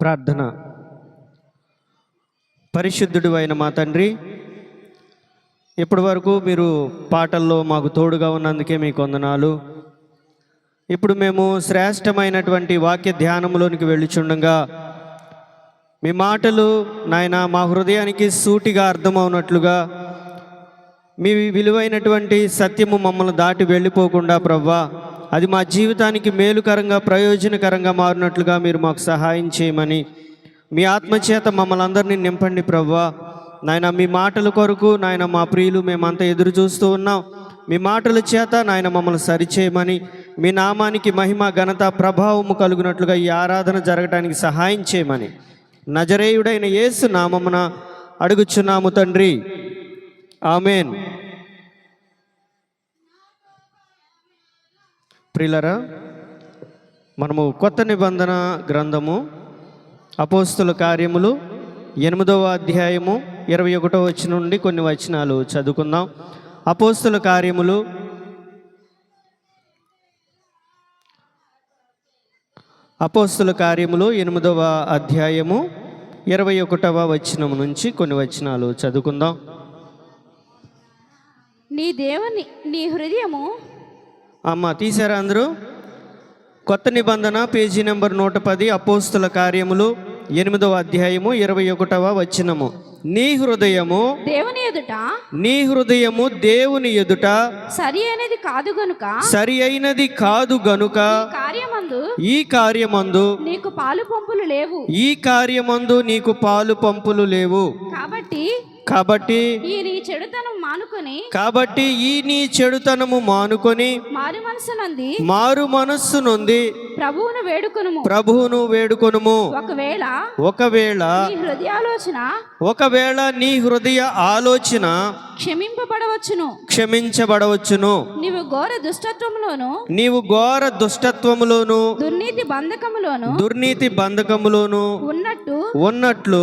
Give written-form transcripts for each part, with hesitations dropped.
ప్రార్థన. పరిశుద్ధుడు అయిన మా తండ్రి, ఇప్పటి వరకు మీరు పాటల్లో మాకు తోడుగా ఉన్నందుకే మీకు వందనాలు. ఇప్పుడు మేము శ్రేష్టమైనటువంటి వాక్య ధ్యానంలోనికి వెళ్ళుచుండగా మీ మాటలు నాయన మా హృదయానికి సూటిగా అర్థమవునట్లుగా, మీ విలువైనటువంటి సత్యము మమ్మల్ని దాటి వెళ్ళిపోకుండా ప్రవ్వా, అది మా జీవితానికి మేలుకరంగా ప్రయోజనకరంగా మారినట్లుగా మీరు మాకు సహాయం చేయమని మీ ఆత్మచేత మమ్మల్ని అందరినీ నింపండి ప్రవ్వా. నాయన మీ మాటల కొరకు నాయన మా ప్రియులు మేమంతా ఎదురు చూస్తూ ఉన్నాం. మీ మాటల చేత నాయన మమ్మల్ని సరిచేయమని, మీ నామానికి మహిమ ఘనత ప్రభావము కలుగునట్లుగా ఈ ఆరాధన జరగడానికి సహాయం చేయమని నజరేయుడైన యేసు నామమున అడుగుచున్నాము తండ్రి, ఆమెన్. ప్రియులరా, మనము కొత్త నిబంధన గ్రంథము అపోస్తుల కార్యములు 8వ అధ్యాయము 21వ వచనం నుండి కొన్ని వచనాలు చదువుకుందాం. అపోస్తుల కార్యములు 8వ అధ్యాయము 21వ వచనం నుంచి కొన్ని వచనాలు చదువుకుందాం. నీ దేవుని నీ హృదయము. అమ్మ తీశారా అందరూ? కొత్త నిబంధన పేజీ నెంబర్ 110, అపోస్తుల కార్యములు 8వ అధ్యాయము 21వ వచనము. నీ హృదయము దేవుని ఎదుట, నీ హృదయము దేవుని ఎదుట సరి అయినది కాదు గనుక, సరి అయినది కాదు గనుక ఈ కార్యమందు నీకు పాలు పంపులు లేవు. ఈ కార్యమందు నీకు పాలు పంపులు లేవు. కాబట్టి ఈ నీ చెడుతనం మానుకొని, మారు మనస్సు నొంది ప్రభువును వేడుకొనుము. ఒకవేళ నీ హృదయ ఆలోచన క్షమించబడవచ్చును. నీవు ఘోర దుష్టత్వములోను దుర్నీతి బంధకములోను ఉన్నట్లు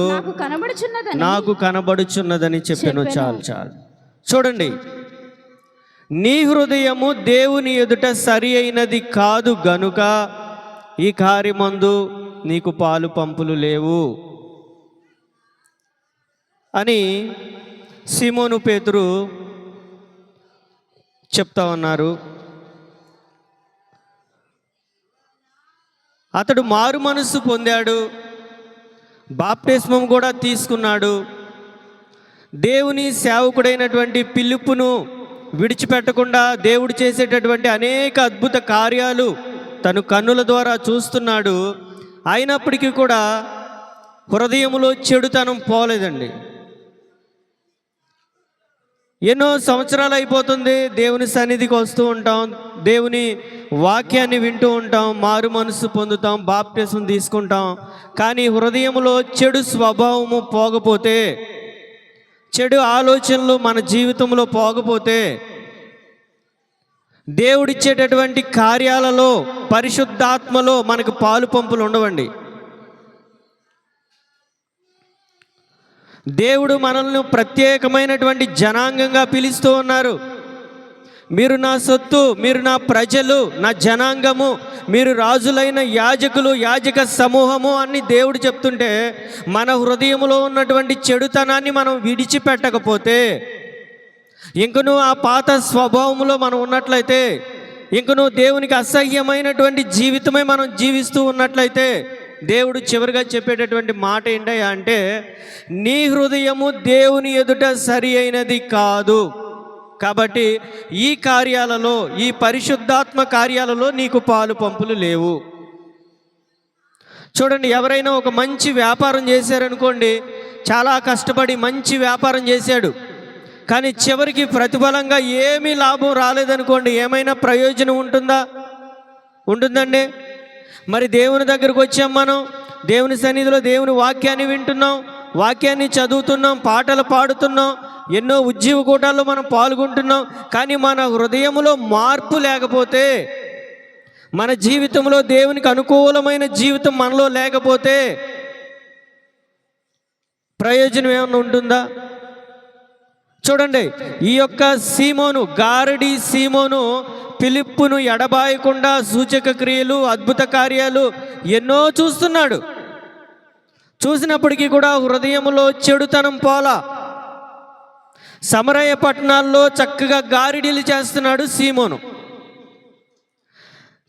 నాకు కనబడుచున్నదని చెప్పాను. చాలు చూడండి, నీ హృదయము దేవుని ఎదుట సరి అయినది కాదు గనుక ఈ కార్యమందు నీకు పాలు పంపులు లేవు అని సీమోను పేతురు చెప్తా ఉన్నారు. అతడు మారు మనస్సు పొందాడు, బాప్టిస్మం కూడా తీసుకున్నాడు. దేవుని సేవకుడైనటువంటి ఫిలిప్పును విడిచిపెట్టకుండా దేవుడు చేసేటటువంటి అనేక అద్భుత కార్యాలు తను కన్నుల ద్వారా చూస్తున్నాడు. అయినప్పటికీ కూడా హృదయంలో చెడుతనం పోలేదండి. ఎన్నో సంవత్సరాలు అయిపోతుంది, దేవుని సన్నిధికి వస్తూ ఉంటాం, దేవుని వాక్యాన్ని వింటూ ఉంటాం, మారు మనసు పొందుతాం, బాప్టిజం తీసుకుంటాం. కానీ హృదయంలో చెడు స్వభావము పోకపోతే, చెడు ఆలోచనలు మన జీవితంలో పోకపోతే, దేవుడిచ్చేటటువంటి కార్యాలలో పరిశుద్ధాత్మలో మనకు పాలు పంపులు ఉండవండి. దేవుడు మనల్ని ప్రత్యేకమైనటువంటి జనాంగంగా పిలుస్తూ ఉన్నారు. మీరు నా సొత్తు, మీరు నా ప్రజలు, నా జనాంగము, మీరు రాజులైన యాజకులు, యాజక సమూహము అని దేవుడు చెప్తుంటే, మన హృదయంలో ఉన్నటువంటి చెడుతనాన్ని మనం విడిచిపెట్టకపోతే, ఇంకను ఆ పాత స్వభావంలో మనం ఉన్నట్లయితే, ఇంకను దేవునికి అసహ్యమైనటువంటి జీవితమే మనం జీవిస్తూ ఉన్నట్లయితే, దేవుడు చివరిగా చెప్పేటటువంటి మాట ఏంటయ్యా అంటే, నీ హృదయము దేవుని ఎదుట సరి అయినది కాదు. కాబట్టి ఈ కార్యాలలో, ఈ పరిశుద్ధాత్మ కార్యాలలో నీకు పాలు పంపులు లేవు. చూడండి, ఎవరైనా ఒక మంచి వ్యాపారం చేశారనుకోండి, చాలా కష్టపడి మంచి వ్యాపారం చేశాడు, కానీ చివరికి ప్రతిఫలంగా ఏమీ లాభం రాలేదనుకోండి, ఏమైనా ప్రయోజనం ఉంటుందండి? మరి దేవుని దగ్గరకు వచ్చాం, మనం దేవుని సన్నిధిలో దేవుని వాక్యాన్ని వింటున్నాం, వాక్యాన్ని చదువుతున్నాం, పాటలు పాడుతున్నాం, ఎన్నో ఉజ్జీవ కూటాల్లో మనం పాల్గొంటున్నాం. కానీ మన హృదయంలో మార్పు లేకపోతే, మన జీవితంలో దేవునికి అనుకూలమైన జీవితం మనలో లేకపోతే ప్రయోజనం ఏమైనా ఉంటుందా? చూడండి, ఈ యొక్క సీమోను, గారడి సీమోను ఫిలిప్పును ఎడబాయకుండా సూచక క్రియలు, అద్భుత కార్యాలు ఎన్నో చూస్తున్నాడు. చూసినప్పటికీ కూడా హృదయంలో చెడుతనం పోలా. సమరయ పట్టణాల్లో చక్కగా గారిడీలు చేస్తున్నాడు సీమోను.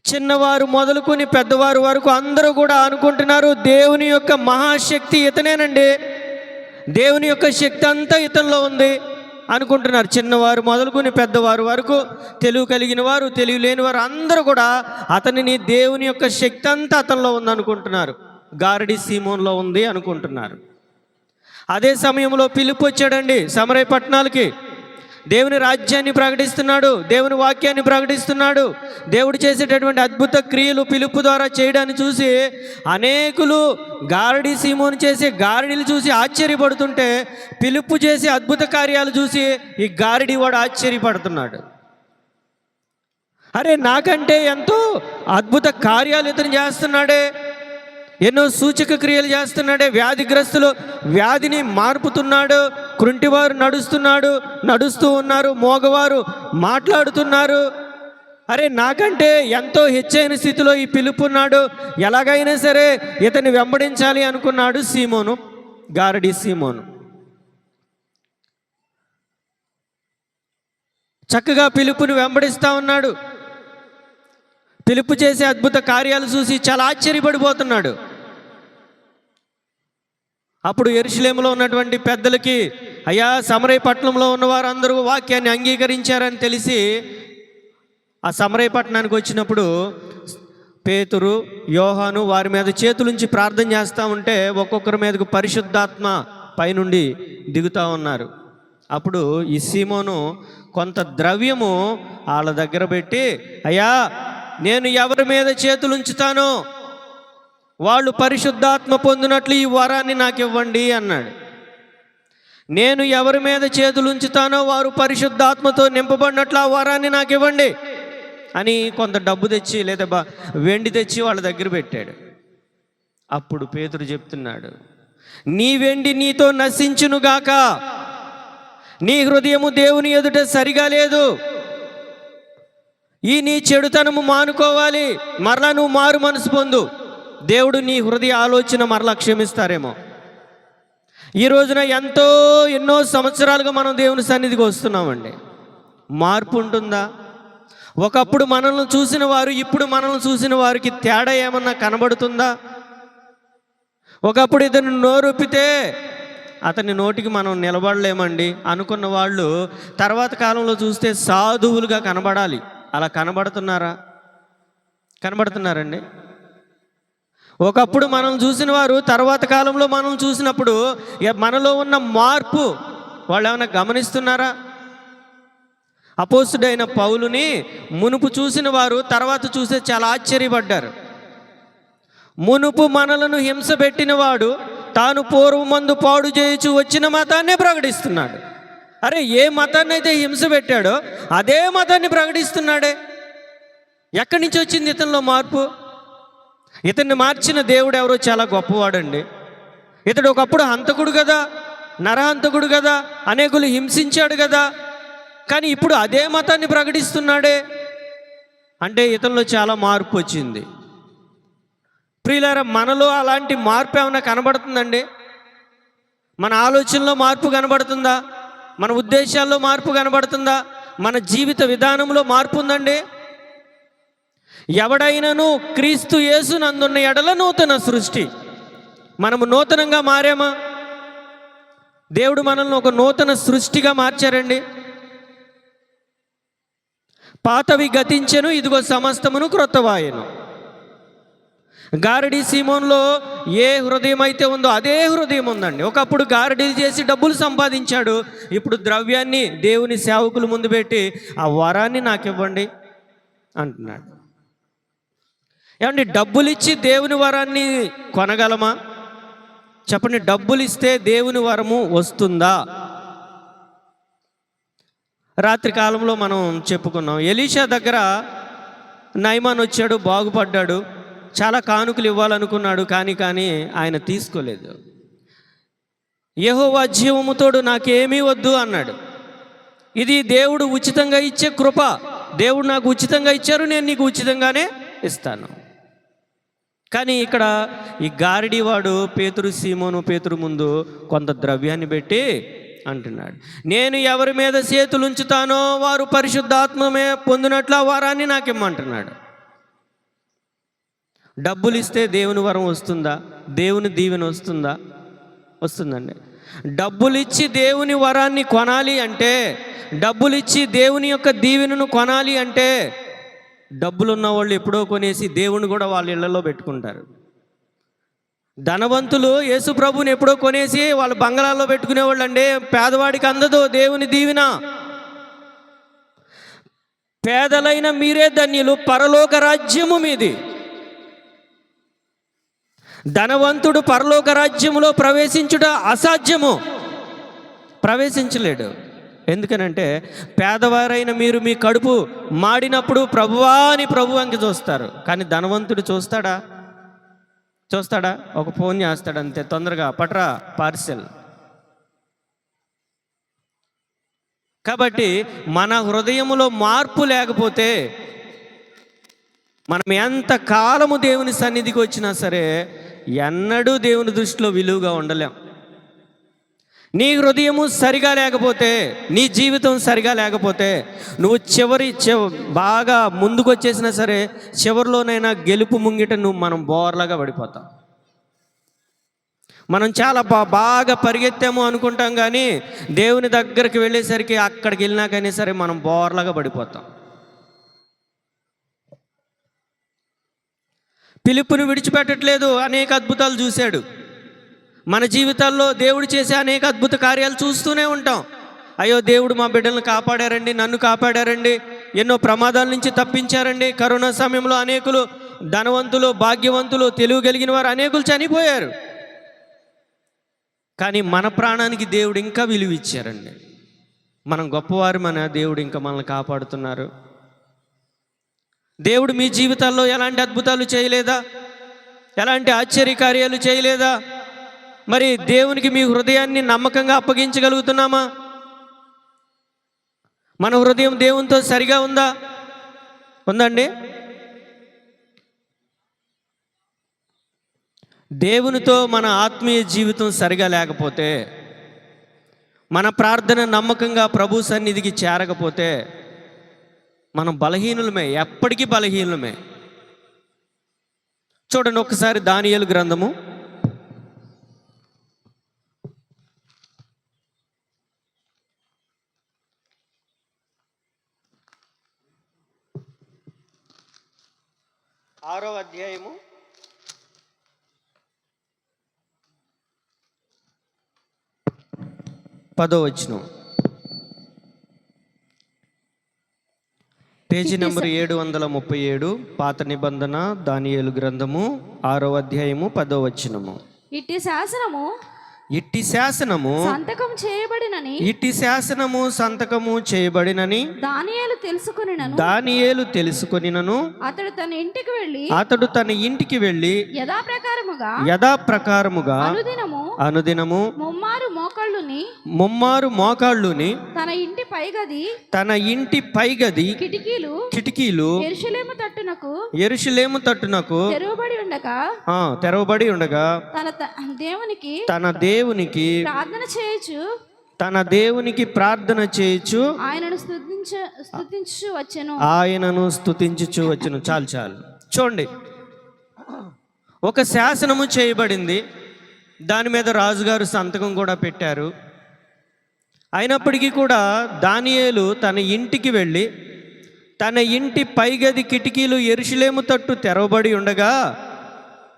చిన్నవారు మొదలుకొని పెద్దవారు వరకు అందరూ కూడా అనుకుంటున్నారు దేవుని యొక్క మహాశక్తి ఇతనేనండి, దేవుని యొక్క శక్తి అంతా ఇతనిలో ఉంది అనుకుంటున్నారు. చిన్నవారు మొదలుకొని పెద్దవారు వరకు, తెలివి కలిగిన వారు, తెలివి లేని వారు అందరూ కూడా అతనిని దేవుని యొక్క శక్తి అంతా అతనిలో ఉంది అనుకుంటున్నారు. గారడి సీమోన్లో ఉంది అనుకుంటున్నారు. అదే సమయంలో ఫిలిప్పు వచ్చాడండి సమరయ పట్టణాలకి. దేవుని రాజ్యాన్ని ప్రకటిస్తున్నాడు, దేవుని వాక్యాన్ని ప్రకటిస్తున్నాడు. దేవుడు చేసేటటువంటి అద్భుత క్రియలు ఫిలిప్పు ద్వారా చేయడాన్ని చూసి అనేకులు గారడి సీమోను చేసే గారడీలు చూసి ఆశ్చర్యపడుతుంటే, ఫిలిప్పు చేసే అద్భుత కార్యాలు చూసి ఈ గారడి వాడు ఆశ్చర్యపడుతున్నాడు. అరే, నాకంటే ఎంతో అద్భుత కార్యాలు ఇతను చేస్తున్నాడే, ఎన్నో సూచక క్రియలు చేస్తున్నాడే, వ్యాధిగ్రస్తులు వ్యాధిని మార్పుతున్నాడు, కుంటివారు నడుస్తూ ఉన్నారు, మోగవారు మాట్లాడుతున్నారు. అరే, నాకంటే ఎంతో హెచ్చైన స్థితిలో ఈ ఫిలిప్పు ఉన్నాడు, ఎలాగైనా సరే ఇతన్ని వెంబడించాలి అనుకున్నాడు సీమోను, గారడి సీమోను. చక్కగా ఫిలిప్పుని వెంబడిస్తూ ఉన్నాడు. ఫిలిప్పు చేసే అద్భుత కార్యాలు చూసి చాలా ఆశ్చర్యపడిపోతున్నాడు. అప్పుడు యెరూషలేములో ఉన్నటువంటి పెద్దలకి, అయ్యా, సమరయ పట్టణంలో ఉన్న వారందరూ వాక్యాన్ని అంగీకరించారని తెలిసి ఆ సమరయ పట్టణానికి వచ్చినప్పుడు పేతురు, యోహాను వారి మీద చేతులుంచి ప్రార్థన చేస్తూ ఉంటే ఒక్కొక్కరి మీదకు పరిశుద్ధాత్మ పైనుండి దిగుతూ ఉన్నారు. అప్పుడు ఈ సీమోను కొంత ద్రవ్యము వాళ్ళ దగ్గర పెట్టి, అయ్యా, నేను ఎవరి మీద చేతులుంచుతానో వాళ్ళు పరిశుద్ధాత్మ పొందినట్లు ఈ వరాన్ని నాకు ఇవ్వండి అన్నాడు. నేను ఎవరి మీద చేతులుంచుతానో వారు పరిశుద్ధాత్మతో నింపబడినట్లు ఆ వరాన్ని నాకు ఇవ్వండి అని కొంత డబ్బు తెచ్చి లేదా వెండి తెచ్చి వాళ్ళ దగ్గర పెట్టాడు. అప్పుడు పేతురు చెప్తున్నాడు, నీ వెండి నీతో నశించునుగాక, నీ హృదయము దేవుని ఎదుట సరిగా లేదు, ఈ నీ చెడుతనము మానుకోవాలి, మరలా నువ్వు మారు మనసు పొందు, దేవుడు నీ హృదయ ఆలోచన మరలా క్షమిస్తారేమో. ఈ రోజున ఎన్నో సంవత్సరాలుగా మనం దేవుని సన్నిధికి వస్తున్నామండి. మార్పు ఉంటుందా? ఒకప్పుడు మనల్ని చూసిన వారు ఇప్పుడు మనల్ని చూసిన వారికి తేడా ఏమన్నా కనబడుతుందా? ఒకప్పుడు ఇతను నోరొప్పితే అతని నోటికి మనం నిలబడలేమండి అనుకున్న వాళ్ళు తర్వాత కాలంలో చూస్తే సాధువులుగా కనబడాలి. అలా కనబడుతున్నారండి. ఒకప్పుడు మనం చూసిన వారు తర్వాత కాలంలో మనం చూసినప్పుడు మనలో ఉన్న మార్పు వాళ్ళు ఏమైనా గమనిస్తున్నారా? అపోస్తుడైన పౌలుని మునుపు చూసిన వారు తర్వాత చూసే చాలా ఆశ్చర్యపడ్డారు. మునుపు మనలను హింస పెట్టిన వాడు తాను పూర్వమందు పాడు చేయుచు వచ్చిన మతాన్నే ప్రకటిస్తున్నాడు. అరే, ఏ మతాన్ని అయితే హింస పెట్టాడో అదే మతాన్ని ప్రకటిస్తున్నాడే. ఎక్కడి నుంచి వచ్చింది ఇతనిలో మార్పు? ఇతన్ని మార్చిన దేవుడు ఎవరో చాలా గొప్పవాడండి. ఇతడు ఒకప్పుడు హంతకుడు కదా, నరహంతకుడు కదా, అనేకులు హింసించాడు కదా, కానీ ఇప్పుడు అదే మతాన్ని ప్రకటిస్తున్నాడే అంటే ఇతనిలో చాలా మార్పు వచ్చింది. ప్రియులారా, మనలో అలాంటి మార్పు ఏమైనా కనబడుతుందండి? మన ఆలోచనలో మార్పు కనబడుతుందా? మన ఉద్దేశాల్లో మార్పు కనబడుతుందా? మన జీవిత విధానంలో మార్పు ఉందండి? ఎవడైనను క్రీస్తు యేసునందున్న ఎడల నూతన సృష్టి. మనము నూతనంగా మారామా? దేవుడు మనల్ని ఒక నూతన సృష్టిగా మార్చారండి. పాతవి గతించెను, ఇదిగో సమస్తమును క్రొత్తవాయెను. గారడి సీమోన్లో ఏ హృదయం అయితే ఉందో అదే హృదయం ఉందండి. ఒకప్పుడు గారడీలు చేసి డబ్బులు సంపాదించాడు, ఇప్పుడు ద్రవ్యాన్ని దేవుని సేవకుల ముందు పెట్టి ఆ వరాన్ని నాకు ఇవ్వండి అంటున్నాడు. ఏమండి, డబ్బులు ఇచ్చి దేవుని వరాన్ని కొనగలమా? చెప్పండి. డబ్బులు ఇస్తే దేవుని వరము వస్తుందా? రాత్రి కాలంలో మనం చెప్పుకున్నాం, ఎలీషా దగ్గర నయమాన్ వచ్చాడు, బాగుపడ్డాడు, చాలా కానుకలు ఇవ్వాలనుకున్నాడు, కానీ ఆయన తీసుకోలేదు. యెహోవా జీవముతోడు నాకేమీ వద్దు అన్నాడు. ఇది దేవుడు ఉచితంగా ఇచ్చే కృప. దేవుడు నాకు ఉచితంగా ఇచ్చారు, నేను నీకు ఉచితంగానే ఇస్తాను. కానీ ఇక్కడ ఈ గారిడివాడు సీమోను పేతురు ముందు కొంత ద్రవ్యాన్ని పెట్టి అంటున్నాడు, నేను ఎవరి మీద చేతులు ఉంచుతానో వారు పరిశుద్ధాత్మమే పొందినట్లు ఆ వరాన్ని నాకు ఇమ్మంటున్నాడు. డబ్బులు ఇస్తే దేవుని వరం వస్తుందా? దేవుని దీవెన వస్తుందా? వస్తుందండి. డబ్బులు ఇచ్చి దేవుని వరాన్ని కొనాలి అంటే, డబ్బులు ఇచ్చి దేవుని యొక్క దీవెనను కొనాలి అంటే, డబ్బులున్న వాళ్ళు ఎప్పుడో కొనేసి దేవుని కూడా వాళ్ళ ఇళ్లలో పెట్టుకుంటారు. ధనవంతులు యేసు ప్రభుని ఎప్పుడో కొనేసి వాళ్ళ బంగళాల్లో పెట్టుకునేవాళ్ళు అండి. పేదవాడికి అందదు దేవుని దీవెన. పేదలైన మీరే ధన్యులు, పరలోక రాజ్యము మీది. ధనవంతుడు పరలోక రాజ్యములో ప్రవేశించుట అసాధ్యము, ప్రవేశించలేడు. ఎందుకనంటే పేదవారైన మీరు మీ కడుపు మాడినప్పుడు ప్రభువా అని ప్రభు అంకి చూస్తారు. కానీ ధనవంతుడు చూస్తాడా? ఒక ఫోన్ చేస్తాడు అంతే, తొందరగా పట్రా పార్సెల్. కాబట్టి మన హృదయములో మార్పు లేకపోతే మనం ఎంత కాలము దేవుని సన్నిధికి వచ్చినా సరే ఎన్నడూ దేవుని దృష్టిలో విలువగా ఉండలేం. నీ హృదయము సరిగా లేకపోతే, నీ జీవితం సరిగా లేకపోతే, నువ్వు బాగా ముందుకు వచ్చేసినా సరే చివరిలోనైనా గెలుపు ముంగిట మనం బోర్లాగా పడిపోతాం. మనం చాలా బాగా పరిగెత్తాము అనుకుంటాం, కానీ దేవుని దగ్గరికి వెళ్ళేసరికి అక్కడికి వెళ్ళినాకైనా సరే మనం బోర్లాగా పడిపోతాం. ఫిలిప్పును విడిచిపెట్టట్లేదు, అనేక అద్భుతాలు చూశాడు. మన జీవితాల్లో దేవుడు చేసే అనేక అద్భుత కార్యాలు చూస్తూనే ఉంటాం. అయ్యో దేవుడు మా బిడ్డలను కాపాడారండి, నన్ను కాపాడారండి, ఎన్నో ప్రమాదాల నుంచి తప్పించారండి. కరోనా సమయంలో అనేకులు ధనవంతులు, భాగ్యవంతులు, తెలివి కలిగిన వారు అనేకులు చనిపోయారు. కానీ మన ప్రాణానికి దేవుడు ఇంకా విలువ ఇచ్చారండి. మనం గొప్పవారు, మన దేవుడు ఇంకా మనల్ని కాపాడుతున్నారు. దేవుడు మీ జీవితాల్లో ఎలాంటి అద్భుతాలు చేయలేదా? ఎలాంటి ఆశ్చర్యకార్యాలు చేయలేదా? మరి దేవునికి మీ హృదయాన్ని నమ్మకంగా అప్పగించగలుగుతున్నామా? మన హృదయం దేవునితో సరిగా ఉందండి? దేవునితో మన ఆత్మీయ జీవితం సరిగా లేకపోతే, మన ప్రార్థన నమ్మకంగా ప్రభు సన్నిధికి చేరకపోతే మనం బలహీనులమే, ఎప్పటికీ బలహీనులమే. చూడండి ఒకసారి దానియేలు గ్రంథము 6వ అధ్యాయము 10వ వచనం, పేజీ నెంబర్ 737, పాత నిబంధన, దానియేలు గ్రంథము 6వ అధ్యాయము 10వ వచనము. ఇట్టి శాసనము సంతకము చేయబడినని దానియేలు తెలుసుకొనినను అతడు తన ఇంటికి వెళ్ళి యథాప్రకారముగా అనుదినము ముమ్మారు మోకాళ్ళుని తన ఇంటి పైగది కిటికీలు యెరూషలేము తట్టునకు తెరవబడి ఉండగా తన దేవునికి ప్రార్థన చేయుచు ఆయనను స్తుతించుచు వచ్చెను. చాలు చూడండి, ఒక శాసనము చేయబడింది, దాని మీద రాజుగారు సంతకం కూడా పెట్టారు. అయినప్పటికీ కూడా దానియేలు తన ఇంటికి వెళ్ళి తన ఇంటి పైగది కిటికీలు యెరూషలేము తట్టు తెరవబడి ఉండగా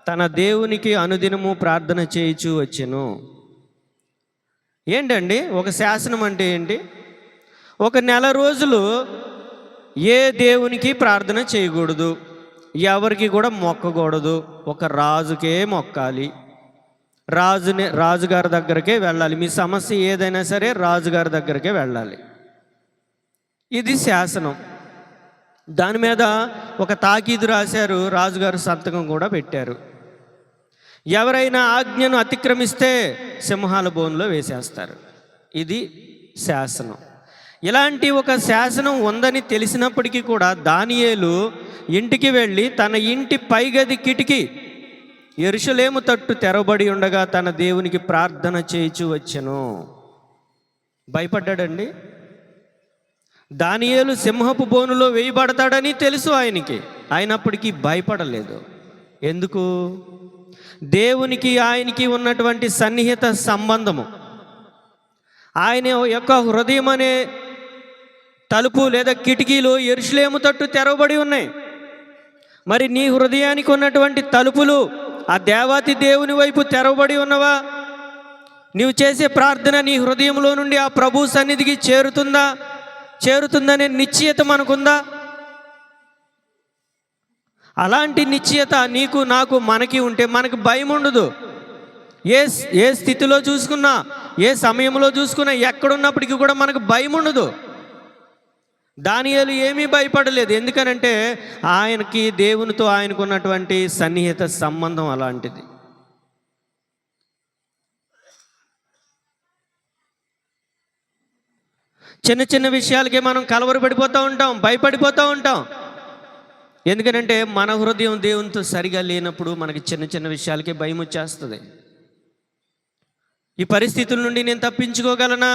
తన దేవునికి అనుదినము ప్రార్థన చేయుచు వచ్చెను. ఏంటండి ఒక శాసనం అంటే ఏంటి? ఒక నెల రోజులు ఏ దేవునికి ప్రార్థన చేయకూడదు, ఎవరికి కూడా మొక్కకూడదు, ఒక రాజుకే మొక్కాలి, రాజుగారి దగ్గరకే వెళ్ళాలి. మీ సమస్య ఏదైనా సరే రాజుగారి దగ్గరకే వెళ్ళాలి. ఇది శాసనం. దాని మీద ఒక తాకీదు రాశారు, రాజుగారు సంతకం కూడా పెట్టారు. ఎవరైనా ఆజ్ఞను అతిక్రమిస్తే సింహాల బోన్లో వేసేస్తారు. ఇది శాసనం. ఇలాంటి ఒక శాసనం ఉందని తెలిసినప్పటికీ కూడా దానియేలు ఇంటికి వెళ్ళి తన ఇంటి పైగది కిటికీ యెరూషలేము తట్టు తెరవబడి ఉండగా తన దేవునికి ప్రార్థన చేయుచు వచ్చెను. భయపడ్డాడండి. దానియేలు సింహపు బోనులో వేయబడతాడని తెలుసు ఆయనకి, అయినప్పటికీ భయపడలేదు. ఎందుకు? దేవునికి ఆయనకి ఉన్నటువంటి సన్నిహిత సంబంధము, ఆయన యొక్క హృదయం అనే తలుపు లేదా కిటికీలు యెరూషలేము తట్టు తెరవబడి ఉన్నాయి. మరి నీ హృదయానికి ఉన్నటువంటి తలుపులు ఆ దేవాతి దేవుని వైపు తెరవబడి ఉన్నవా? నీవు చేసే ప్రార్థన నీ హృదయంలో నుండి ఆ ప్రభు సన్నిధికి చేరుతుందనే నిశ్చయత మనకుందా? అలాంటి నిశ్చయత నీకు, నాకు, మనకి ఉంటే మనకు భయం ఉండదు. ఏ స్థితిలో చూసుకున్నా, ఏ సమయంలో చూసుకున్నా, ఎక్కడున్నప్పటికీ కూడా మనకు భయం ఉండదు. దానియేలు ఏమీ భయపడలేదు. ఎందుకనంటే ఆయనకి దేవునితో ఆయనకు ఉన్నటువంటి సన్నిహిత సంబంధం అలాంటిది. చిన్న చిన్న విషయాలకే మనం కలవరపడిపోతూ ఉంటాం, భయపడిపోతూ ఉంటాం. ఎందుకనంటే మన హృదయం దేవునితో సరిగా లేనప్పుడు మనకి చిన్న చిన్న విషయాలకే భయం వచ్చేస్తుంది. ఈ పరిస్థితుల నుండి నేను తప్పించుకోగలనా?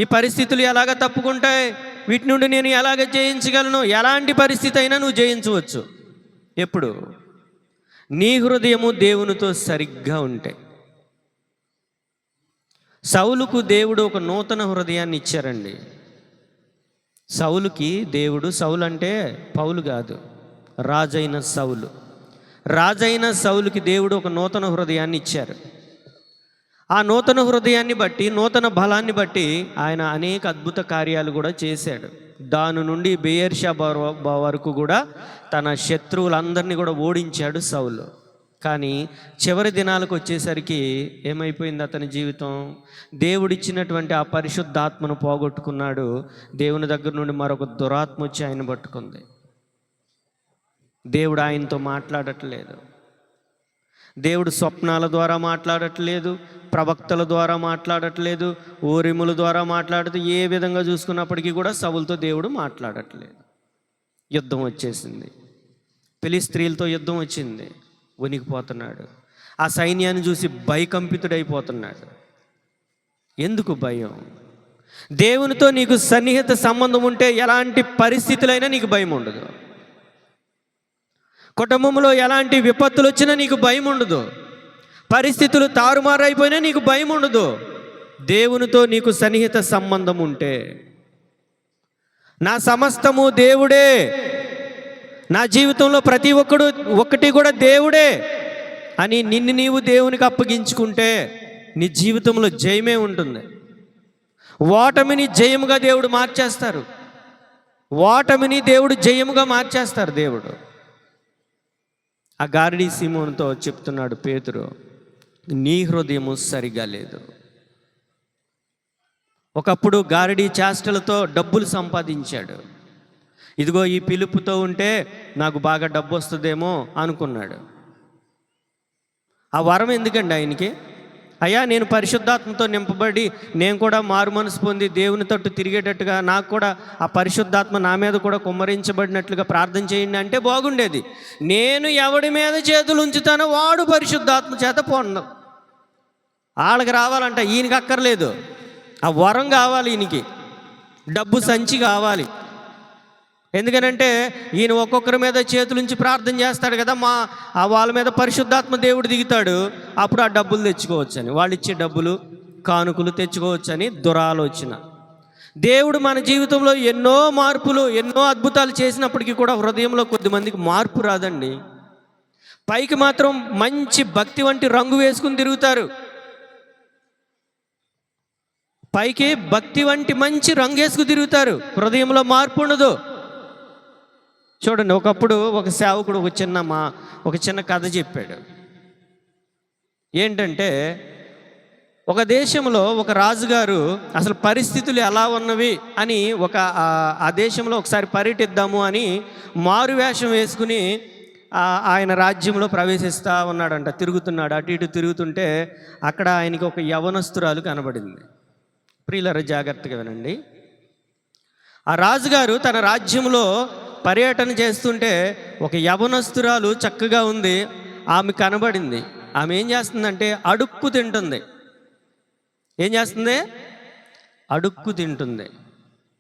ఈ పరిస్థితులు ఎలాగ తప్పుకుంటాయి? వీటి నుండి నేను ఎలాగ జయించగలను? ఎలాంటి పరిస్థితి అయినా నువ్వు జయించవచ్చు. ఎప్పుడు? నీ హృదయము దేవునితో సరిగ్గా ఉంటే. సౌలుకు దేవుడు ఒక నూతన హృదయాన్ని ఇచ్చారండి. సౌలుకి దేవుడు, సౌలు అంటే పౌలు కాదు, రాజైన సౌలు. రాజైన సౌలుకి దేవుడు ఒక నూతన హృదయాన్ని ఇచ్చారు. ఆ నూతన హృదయాన్ని బట్టి, నూతన బలాన్ని బట్టి ఆయన అనేక అద్భుత కార్యాలు కూడా చేశాడు. దాని నుండి బెయేర్షెబా వరకు కూడా తన శత్రువులందరినీ కూడా ఓడించాడు సౌలు. కానీ చివరి దినాలకు వచ్చేసరికి ఏమైపోయింది అతని జీవితం? దేవుడిచ్చినటువంటి ఆ పరిశుద్ధాత్మను పోగొట్టుకున్నాడు. దేవుని దగ్గర నుండి మరొక దురాత్మ వచ్చి ఆయన పట్టుకుంది. దేవుడు ఆయనతో మాట్లాడట్లేదు. దేవుడు స్వప్నాల ద్వారా మాట్లాడట్లేదు, ప్రవక్తల ద్వారా మాట్లాడట్లేదు, ఊరిముల ద్వారా మాట్లాడుతూ ఏ విధంగా చూసుకున్నప్పటికీ కూడా సౌలుతో దేవుడు మాట్లాడట్లేదు. యుద్ధం వచ్చేసింది, ఫిలిష్తీయులతో యుద్ధం వచ్చింది. వణికిపోతున్నాడు. ఆ సైన్యాన్ని చూసి భయకంపితుడైపోతున్నాడు. ఎందుకు భయం? దేవునితో నీకు సన్నిహిత సంబంధం ఉంటే ఎలాంటి పరిస్థితులైనా నీకు భయం ఉండదు. కుటుంబంలో ఎలాంటి విపత్తులు వచ్చినా నీకు భయం ఉండదు. పరిస్థితులు తారుమారైపోయినా నీకు భయం ఉండదు. దేవునితో నీకు సన్నిహిత సంబంధం ఉంటే, నా సమస్తము దేవుడే, నా జీవితంలో ప్రతి ఒక్కటి కూడా దేవుడే అని నిన్ను నీవు దేవునికి అప్పగించుకుంటే నీ జీవితంలో జయమే ఉంటుంది. ఓటమిని జయముగా దేవుడు మార్చేస్తారు. ఓటమిని దేవుడు జయముగా మార్చేస్తారు దేవుడు. ఆ గారడీ సీమోనుతో చెప్తున్నాడు పేతురు, నీ హృదయము సరిగా లేదు. ఒకప్పుడు గారడీ చేష్టలతో డబ్బులు సంపాదించాడు. ఇదిగో ఈ పిలుపుతో ఉంటే నాకు బాగా డబ్బు వస్తుందేమో అనుకున్నాడు. ఆ వరం ఎందుకండి ఆయనకి? అయ్యా, నేను పరిశుద్ధాత్మతో నింపబడి నేను కూడా మారు మనసు పొంది దేవుని తట్టు తిరిగేటట్టుగా నాకు కూడా ఆ పరిశుద్ధాత్మ నా మీద కూడా కుమ్మరించబడినట్లుగా ప్రార్థన చేయండి అంటే బాగుండేది. నేను ఎవడి మీద చేతులు ఉంచుతానో వాడు పరిశుద్ధాత్మ చేత పొందం. వాళ్ళకి రావాలంట, ఈయనకి అక్కర్లేదు. ఆ వరం కావాలి ఈయనకి, డబ్బు సంచి కావాలి. ఎందుకనంటే ఈయన ఒక్కొక్కరి మీద చేతులుంచి ప్రార్థన చేస్తాడు కదా, వాళ్ళ మీద పరిశుద్ధాత్మ దేవుడు దిగుతాడు. అప్పుడు ఆ డబ్బులు తెచ్చుకోవచ్చని, వాళ్ళు ఇచ్చే డబ్బులు కానుకలు తెచ్చుకోవచ్చని దురాలోచన. దేవుడు మన జీవితంలో ఎన్నో మార్పులు, ఎన్నో అద్భుతాలు చేసినప్పటికీ కూడా హృదయంలో కొద్దిమందికి మార్పు రాదండి. పైకి మాత్రం మంచి భక్తి వంటి రంగు వేసుకుని తిరుగుతారు. పైకి భక్తి వంటి మంచి రంగు వేసుకు తిరుగుతారు, హృదయంలో మార్పు ఉండదు. చూడండి, ఒకప్పుడు ఒక సేవకుడు ఒక చిన్న కథ చెప్పాడు. ఏంటంటే, ఒక దేశంలో ఒక రాజుగారు అసలు పరిస్థితులు ఎలా ఉన్నవి అని ఆ దేశంలో ఒకసారి పర్యటిద్దాము అని మారు వేషం వేసుకుని ఆయన రాజ్యంలో ప్రవేశిస్తూ ఉన్నాడంట. తిరుగుతున్నాడు, అటు ఇటు తిరుగుతుంటే అక్కడ ఆయనకి ఒక యవనస్తురాలు కనబడింది. ప్రియులారా, జాగ్రత్తగా వినండి. ఆ రాజుగారు తన రాజ్యంలో పర్యటన చేస్తుంటే ఒక యవనస్తురాలు చక్కగా ఉంది. ఆమె కనబడింది. ఆమె ఏం చేస్తుందంటే అడుక్కు తింటుంది. ఏం చేస్తుంది? అడుక్కు తింటుంది.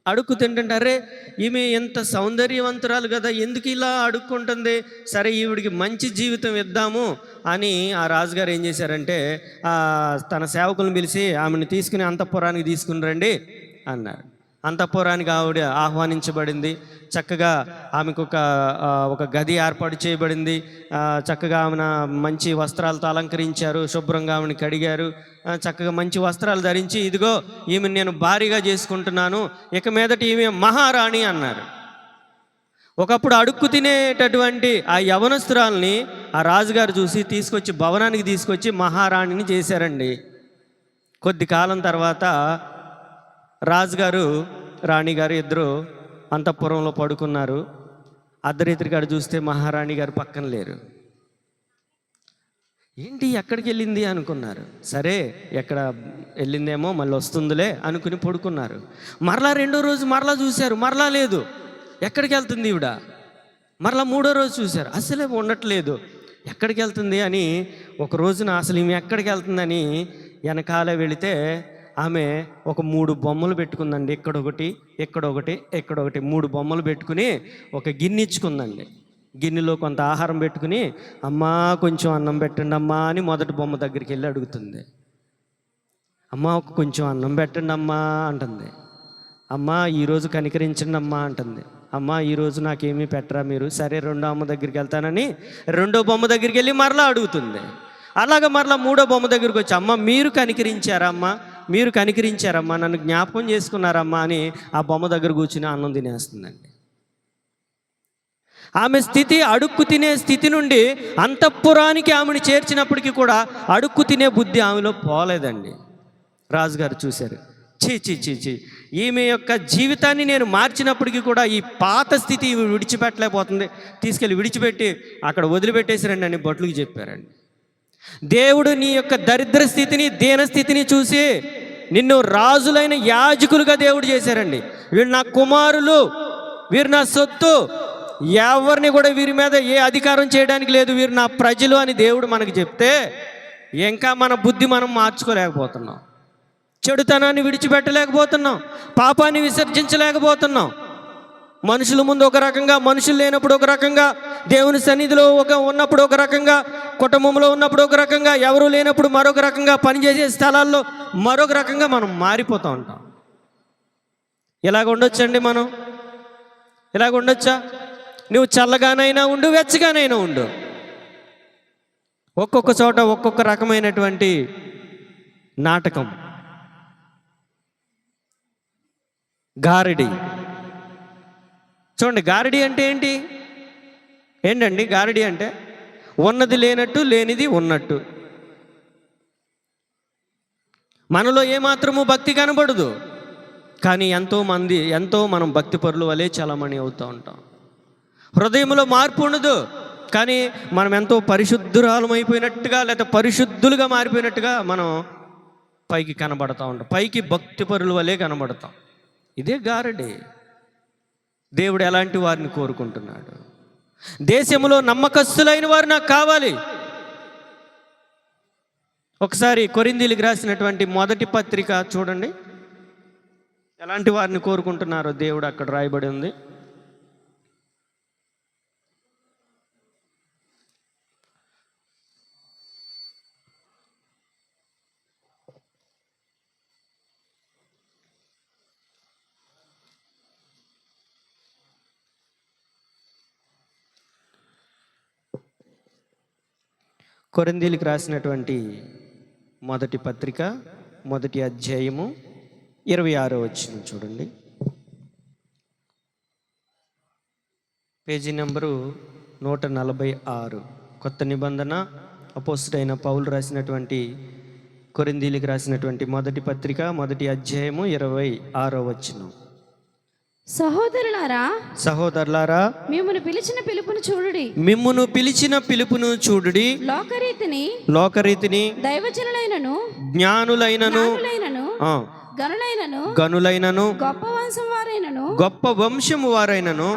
అడుక్కు తింటుంటే అరే ఈమె ఎంత సౌందర్యవంతురాలు కదా, ఎందుకు ఇలా అడుక్కుంటుంది, సరే ఈవిడికి మంచి జీవితం ఇద్దాము అని ఆ రాజుగారు ఏం చేశారంటే తన సేవకులను పిలిచి ఆమెను తీసుకుని అంతఃపురానికి తీసుకుని రండి అన్నారు. అంతఃపురానికి ఆవిడ ఆహ్వానించబడింది. చక్కగా ఆమెకు ఒక గది ఏర్పాటు చేయబడింది. చక్కగా ఆమెను మంచి వస్త్రాలతో అలంకరించారు, శుభ్రంగా ఆమెను కడిగారు, చక్కగా మంచి వస్త్రాలు ధరించి ఇదిగో ఈమెను నేను భారీగా చేసుకుంటున్నాను, ఇక మీదట ఈమె మహారాణి అన్నారు. ఒకప్పుడు అడుక్కు తినేటటువంటి ఆ యవనస్తురాల్ని ఆ రాజుగారు చూసి తీసుకొచ్చి భవనానికి తీసుకొచ్చి మహారాణిని చేశారండి. కొద్ది కాలం తర్వాత రాజుగారు రాణిగారు ఇద్దరు అంతఃపురంలో పడుకున్నారు. అర్ధరాత్రి గారు చూస్తే మహారాణి గారు పక్కన లేరు. ఏంటి ఎక్కడికి వెళ్ళింది అనుకున్నారు. సరే ఎక్కడ వెళ్ళిందేమో మళ్ళీ వస్తుందిలే అనుకుని పడుకున్నారు. మరలా రెండో రోజు మరలా చూశారు, మరలా లేదు. ఎక్కడికి వెళ్తుంది ఈవిడ? మరలా మూడో రోజు చూశారు, అసలే ఉండట్లేదు. ఎక్కడికి వెళ్తుంది అని ఒక రోజున అసలు ఈమె ఎక్కడికి వెళ్తుందని వెనకాలే వెళితే ఆమె ఒక 3 బొమ్మలు పెట్టుకుందండి. ఇక్కడొకటి, ఇక్కడొకటి, ఇక్కడొకటి 3 బొమ్మలు పెట్టుకుని ఒక గిన్నె ఇచ్చుకుందండి. గిన్నెలో కొంత ఆహారం పెట్టుకుని అమ్మా కొంచెం అన్నం పెట్టండి అమ్మా అని మొదటి బొమ్మ దగ్గరికి వెళ్ళి అడుగుతుంది. అమ్మ కొంచెం అన్నం పెట్టండి అమ్మా అంటుంది. అమ్మ ఈరోజు కనికరించండి అమ్మా అంటుంది. అమ్మ ఈరోజు నాకేమీ పెట్టరా మీరు? సరే రెండో అమ్మ దగ్గరికి వెళ్తానని రెండో బొమ్మ దగ్గరికి వెళ్ళి మరలా అడుగుతుంది. అలాగ మరలా మూడో బొమ్మ దగ్గరికి వచ్చి అమ్మ మీరు కనికరించారమ్మా, మీరు కనికరించారమ్మా, నన్ను జ్ఞాపకం చేసుకున్నారమ్మా అని ఆ బొమ్మ దగ్గర కూర్చుని అన్నం తినేస్తుందండి. ఆమె స్థితి అడుక్కు తినే స్థితి నుండి అంతఃపురానికి ఆమెను చేర్చినప్పటికీ కూడా అడుక్కు తినే బుద్ధి ఆమెలో పోలేదండి. రాజుగారు చూశారు, చీ చీ చీ చీ ఈమె యొక్క జీవితాన్ని నేను మార్చినప్పటికీ కూడా ఈ పాత స్థితి విడిచిపెట్టలేకపోతుంది, తీసుకెళ్ళి విడిచిపెట్టి అక్కడ వదిలిపెట్టేసారండి అని భటులకు చెప్పారండి. దేవుడు నీ యొక్క దరిద్ర స్థితిని, దీనస్థితిని చూసి నిన్ను రాజులైన యాజకులుగా దేవుడు చేశారండి. వీరు నా కుమారులు, వీరు నా సొత్తు, ఎవరిని కూడా వీరి మీద ఏ అధికారం చేయడానికి లేదు, వీరు నా ప్రజలు అని దేవుడు మనకు చెప్తే ఇంకా మన బుద్ధి మనం మార్చుకోలేకపోతున్నాం, చెడుతనాన్ని విడిచిపెట్టలేకపోతున్నాం, పాపాన్ని విసర్జించలేకపోతున్నాం. మనుషుల ముందు ఒక రకంగా, మనుషులు లేనప్పుడు ఒక రకంగా, దేవుని సన్నిధిలో ఉన్నప్పుడు ఒక రకంగా, కుటుంబంలో ఉన్నప్పుడు ఒక రకంగా, ఎవరు లేనప్పుడు మరొక రకంగా, పనిచేసే స్థలాల్లో మరొక రకంగా మనం మారిపోతూ ఉంటాం. ఇలాగ ఉండొచ్చండి మనం? ఇలాగ ఉండొచ్చా? నువ్వు చల్లగానైనా ఉండు, వెచ్చగానైనా ఉండు. ఒక్కొక్క చోట ఒక్కొక్క రకమైనటువంటి నాటకం. గారడి చూడండి, గారడి అంటే ఏంటండి గారడి అంటే? ఉన్నది లేనట్టు, లేనిది ఉన్నట్టు. మనలో ఏమాత్రము భక్తి కనబడదు, కానీ ఎంతో మనం భక్తి పరుల వలె చలమణి అవుతూ ఉంటాం. హృదయంలో మార్పు ఉండదు, కానీ మనం ఎంతో పరిశుద్ధురాలమైపోయినట్టుగా లేదా పరిశుద్ధులుగా మారిపోయినట్టుగా మనం పైకి కనబడతా ఉంటాం, పైకి భక్తి పరుల వలె కనబడతాం. ఇదే గారడి. దేవుడు ఎలాంటి వారిని కోరుకుంటున్నాడు? దేశంలో నమ్మకస్తులైన వారు నాకు కావాలి. ఒకసారి కొరింథీయులకు రాసినటువంటి మొదటి పత్రిక చూడండి, ఎలాంటి వారిని కోరుకుంటున్నారో దేవుడు అక్కడ రాయబడి ఉంది. కొరింథీయులకు రాసినటువంటి మొదటి పత్రిక, మొదటి అధ్యాయము 26వ వచనం చూడండి. Page number 146. కొత్త నిబంధన, అపోస్తలుడైన పౌలు రాసినటువంటి కొరింథీయులకు రాసినటువంటి మొదటి పత్రిక, మొదటి అధ్యాయము 26వ వచనం. సహోదరులారా మిమ్మును పిలిచిన పిలుపును చూడుడి. లోకరీతిని దైవజనులైనను, జ్ఞానులైనను, గనులైనను, గొప్ప వంశము వారైనను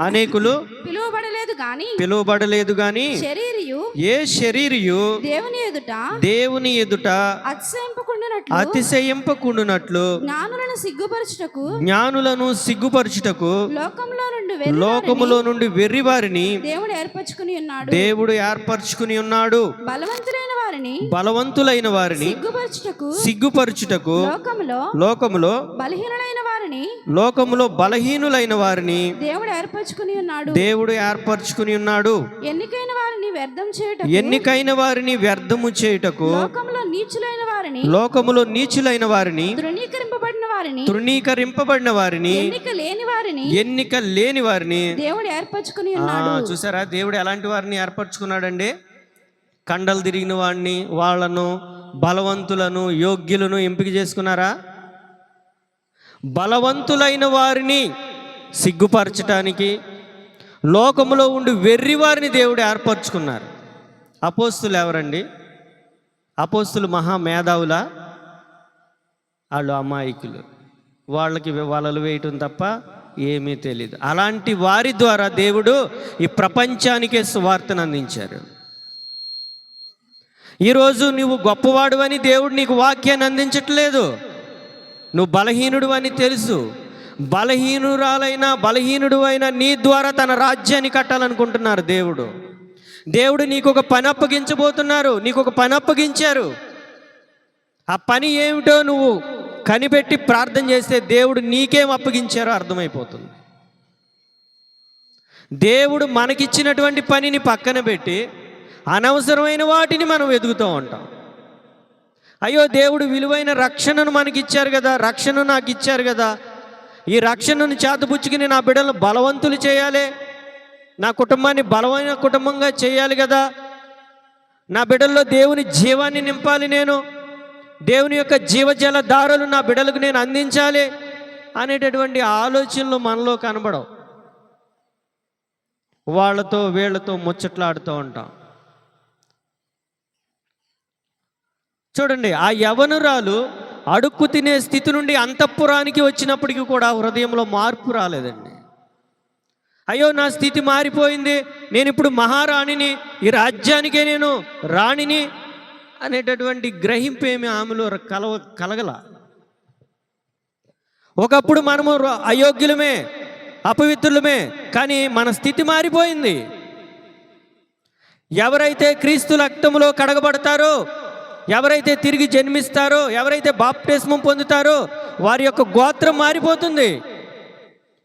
అనేకులు పిలువబడలేదు గాని ఏ శరీరియు దేవుని ఎదుట దేవుని ఎదుట అతిశయింపకుండునట్లు జ్ఞానులను సిగ్గుపరచుటకు లోకములో నుండి వెర్రివారిని దేవుడు ఏర్పరచుకుని ఉన్నాడు. బలవంతులైన వారిని సిగ్గుపరచుటకు లోకములో బలహీనులైన వారిని దేవుడు ఏర్పరచుకుని ఉన్నాడు. ఎన్నికైన వారిని వ్యర్థము చేయుటకు లోకములో నీచులైన వారిని తృణీకరింపబడిన వారిని ఎన్నిక లేని వారిని దేవుడు ఏర్పరచుకుని ఉన్నాడు. చూసారా, దేవుడు ఎలాంటి వారిని ఏర్పరచుకున్నాడండి? కండలు తిరిగిన వాడిని, వాళ్ళను బలవంతులను యోగ్యులను ఎంపిక చేసుకున్నారా? బలవంతులైన వారిని సిగ్గుపరచటానికి లోకములో ఉండి వెర్రి వారిని దేవుడు ఏర్పరచుకున్నారు. అపోస్తులు ఎవరండి? అపోస్తులు మహా మేధావులా? వాళ్ళు అమాయకులు, వాళ్ళకి వలలు వేయటం తప్ప ఏమీ తెలియదు. అలాంటి వారి ద్వారా దేవుడు ఈ ప్రపంచానికే సువార్తను అందించారు. ఈరోజు నువ్వు గొప్పవాడు అని దేవుడు నీకు వాక్యాన్ని అందించట్లేదు. నువ్వు బలహీనుడు అని తెలుసు. బలహీనుడు అయిన నీ ద్వారా తన రాజ్యాన్ని కట్టాలనుకుంటున్నారు దేవుడు. నీకు ఒక పని అప్పగించబోతున్నారు. నీకు ఒక పని అప్పగించారు. ఆ పని ఏమిటో నువ్వు కనిపెట్టి ప్రార్థన చేస్తే దేవుడు నీకేం అప్పగించారో అర్థమైపోతుంది. దేవుడు మనకిచ్చినటువంటి పనిని పక్కన పెట్టి అనవసరమైన వాటిని మనం వెతుకుతూ ఉంటాం. అయ్యో, దేవుడు విలువైన రక్షణను మనకిచ్చారు కదా, రక్షణ నాకు ఇచ్చారు కదా, ఈ రక్షణను చేతపుచ్చుకుని నా బిడ్డలను బలవంతులు చేయాలి, నా కుటుంబాన్ని బలమైన కుటుంబంగా చేయాలి కదా, నా బిడ్డల్లో దేవుని జీవాన్ని నింపాలి, నేను దేవుని యొక్క జీవజల దారులు నా బిడ్డలకు నేను అందించాలి అనేటటువంటి ఆలోచనలు మనలో కనబడవు. వాళ్ళతో వీళ్ళతో ముచ్చట్లాడుతూ ఉంటాం. చూడండి, ఆ యవనురాలు అడుక్కు తినే స్థితి నుండి అంతఃపురానికి వచ్చినప్పటికీ కూడా హృదయంలో మార్పు రాలేదండి. అయ్యో, నా స్థితి మారిపోయింది, నేను ఇప్పుడు మహారాణిని, ఈ రాజ్యానికే నేను రాణిని అనేటటువంటి గ్రహింపు ఏమి ఆమెలో కలగల. ఒకప్పుడు మనము అయోగ్యులమే, అపవిత్రులమే, కానీ మన స్థితి మారిపోయింది. ఎవరైతే క్రీస్తు రక్తములో కడగబడతారో, ఎవరైతే తిరిగి జన్మిస్తారో, ఎవరైతే బాప్టిస్మం పొందుతారో వారి యొక్క గోత్రం మారిపోతుంది,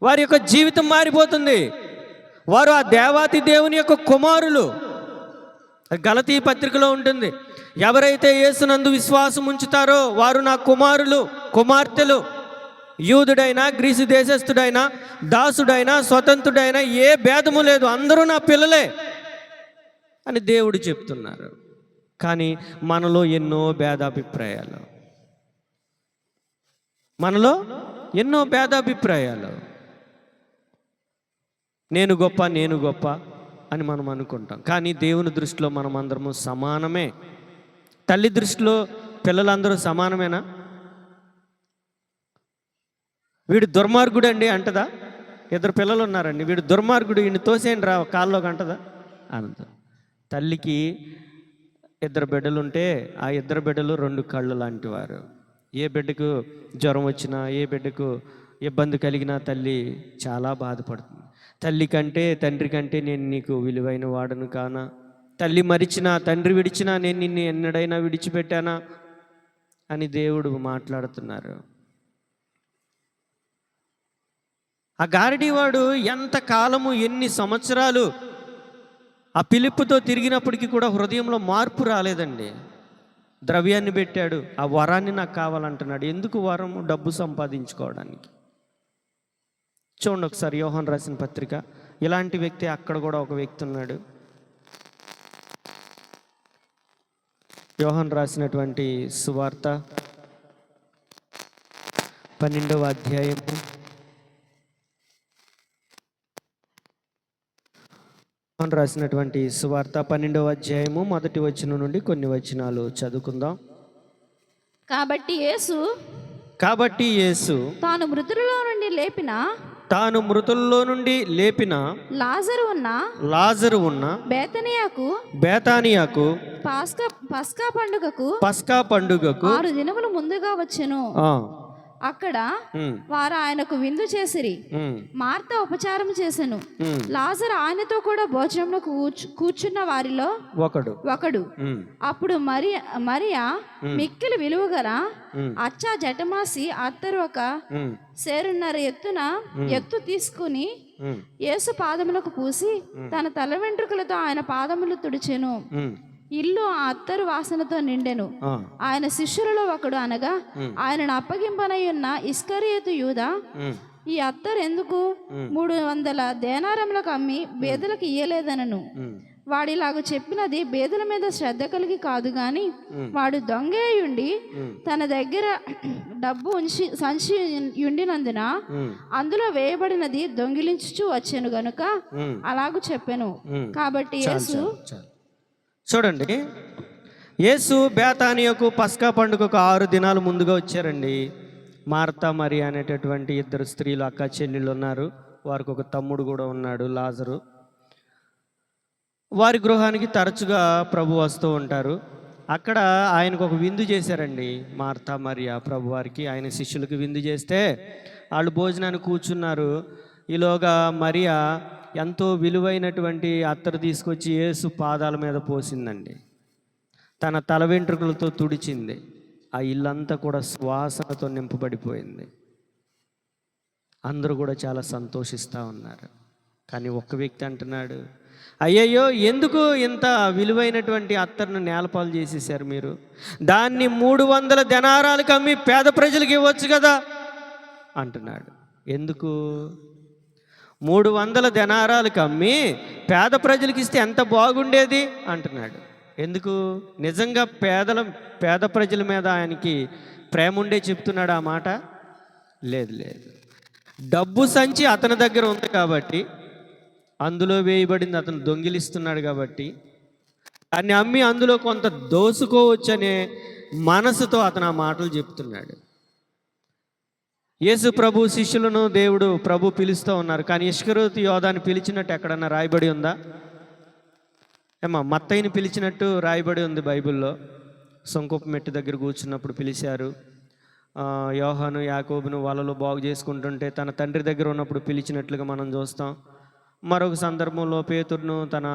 వారి యొక్క జీవితం మారిపోతుంది. వారు ఆ దేవాతి దేవుని యొక్క కుమారులు. గలతీ పత్రికలో ఉంటుంది, ఎవరైతే యేసునందు విశ్వాసం ఉంచుతారో వారు నా కుమారులు కుమార్తెలు. యూదుడైనా, గ్రీసు దేశస్థుడైనా, దాసుడైనా, స్వతంత్రుడైనా ఏ భేదము లేదు, అందరూ నా పిల్లలే అని దేవుడు చెప్తున్నారు. కానీ మనలో ఎన్నో భేదాభిప్రాయాలు, నేను గొప్ప అని మనం అనుకుంటాం. కానీ దేవుని దృష్టిలో మనం అందరము సమానమే. తల్లి దృష్టిలో పిల్లలందరూ సమానమేనా? వీడు దుర్మార్గుడు అండి అంటదా? 2 పిల్లలు ఉన్నారండి, వీడు దుర్మార్గుడు, వీడిని తోసేయండి రా కాల్లోకి అంటదా? అంత. తల్లికి 2 బిడ్డలు ఉంటే ఆ 2 బిడ్డలు 2 కళ్ళు లాంటి వారు. ఏ బిడ్డకు జ్వరం వచ్చినా, ఏ బిడ్డకు ఇబ్బంది కలిగినా తల్లి చాలా బాధపడుతుంది. తల్లి కంటే, తండ్రి కంటే నేను నీకు విలువైన వాడను కానా? తల్లి మరిచినా, తండ్రి విడిచినా నేను నిన్ను ఎన్నడైనా విడిచిపెట్టానా అని దేవుడు మాట్లాడుతున్నారు. ఆ గారడీవాడు ఎంత కాలము, ఎన్ని సంవత్సరాలు ఆ పిలుపుతో తిరిగినప్పటికీ కూడా హృదయంలో మార్పు రాలేదండి. ద్రవ్యాన్ని పెట్టాడు, ఆ వరాన్ని నాకు కావాలంటున్నాడు. ఎందుకు వరము? డబ్బు సంపాదించుకోవడానికి. చూడండి ఒకసారి యోహాను రాసిన పత్రిక. ఇలాంటి వ్యక్తి అక్కడ కూడా ఒక వ్యక్తి ఉన్నాడు. యోహాను రాసినటువంటి సువార్త 12వ అధ్యాయము 12వ అధ్యాయము 1వ వచనం నుండి కొన్ని వచనాలు చదువుకుందాం. కాబట్టి యేసు తాను మృతులలో నుండి లేపిన తాను మృతుల్లో నుండి లేపిన లాజరు ఉన్న బేతానియాకు పస్కా పండుగకు 6 దినములు ముందుగా వచ్చెను. అక్కడ వారు ఆయనకు విందు చేసిరి. మార్త ఉపచారం చేసెను. లాజరు ఆయనతో కూడా భోజనంలో కూర్చున్న వారిలో ఒకడు. అప్పుడు మరియా మిక్కిలి విలువగల అచ్చా జటమాసి అత్తరు ఒక సేరున్నర ఎత్తు తీసుకుని యేసు పాదములకు పూసి తన తల వెంట్రుకలతో ఆయన పాదములు తుడిచెను. ఇల్లు ఆ అత్తరు వాసనతో నిండెను. ఆయన శిష్యులలో ఒకడు అనగా ఆయనను అప్పగింపనై ఉన్న ఇస్కరియోతు యూదా, ఈ అత్తరు ఎందుకు 300 దేనారములకు అమ్మి బేదలకు ఇయ్యలేదనను. వాడిలాగా చెప్పినది బేదల మీద శ్రద్ధ కలిగి కాదు గాని వాడు దొంగయుండి తన దగ్గర డబ్బు సంచి ఉండినందున అందులో వేయబడినది దొంగిలించుచూ వచ్చెను గనుక అలాగూ చెప్పెను. కాబట్టి యేసు చూడండి, యేసు బేతానియాకు పస్కా పండుగకు 6 దినాలు ముందుగా వచ్చారండి. మార్తా మరియా అనేటటువంటి 2 స్త్రీలు అక్క చెల్లెళ్ళు ఉన్నారు. వారికి ఒక తమ్ముడు కూడా ఉన్నాడు, లాజరు. వారి గృహానికి తరచుగా ప్రభు వస్తూ ఉంటారు. అక్కడ ఆయనకు ఒక విందు చేశారండి. మార్తా మరియా ప్రభు వారికి ఆయన శిష్యులకు విందు చేస్తే వాళ్ళు భోజనానికి కూర్చున్నారు. ఈలోగా మరియా ఎంతో విలువైనటువంటి అత్తరు తీసుకొచ్చి యేసు పాదాల మీద పోసిందండి. తన తల వెంట్రుకలతో తుడిచింది. ఆ ఇల్లంతా కూడా సువాసనతో నింపబడిపోయింది. అందరూ కూడా చాలా సంతోషిస్తూ ఉన్నారు. కానీ ఒక్క వ్యక్తి అంటున్నాడు, అయ్యయ్యో, ఎందుకు ఇంత విలువైనటువంటి అత్తరును నేలపాలు చేసేసారు మీరు? దాన్ని 300 దెనారాలకు అమ్మి పేద ప్రజలకు ఇవ్వచ్చు కదా అంటున్నాడు. ఎందుకు? 300 దెనారాలకు అమ్మి పేద ప్రజలకు ఇస్తే ఎంత బాగుండేది అంటున్నాడు. ఎందుకు? నిజంగా పేద ప్రజల మీద ఆయనకి ప్రేమ ఉండే చెప్తున్నాడు ఆ మాట? లేదు. డబ్బు సంచి అతని దగ్గర ఉంది కాబట్టి, అందులో వేయబడింది అతను దొంగిలిస్తున్నాడు కాబట్టి, దాన్ని అమ్మి అందులో కొంత దోసుకోవచ్చనే మనసుతో అతను ఆ మాటలు చెప్తున్నాడు. యేసు ప్రభు శిష్యులను ప్రభు పిలుస్తూ ఉన్నారు. కానీ ఇస్కరియోతు యోధాని పిలిచినట్టు ఎక్కడన్నా రాయబడి ఉందా? మత్తయిని పిలిచినట్టు రాయబడి ఉంది బైబిల్లో. సొంకొప్ప మెట్టు దగ్గర కూర్చున్నప్పుడు పిలిచారు. యోహాను యాకోబును వలలో బాగు చేసుకుంటుంటే తన తండ్రి దగ్గర ఉన్నప్పుడు పిలిచినట్లుగా మనం చూస్తాం. మరొక సందర్భంలో పేతురును తన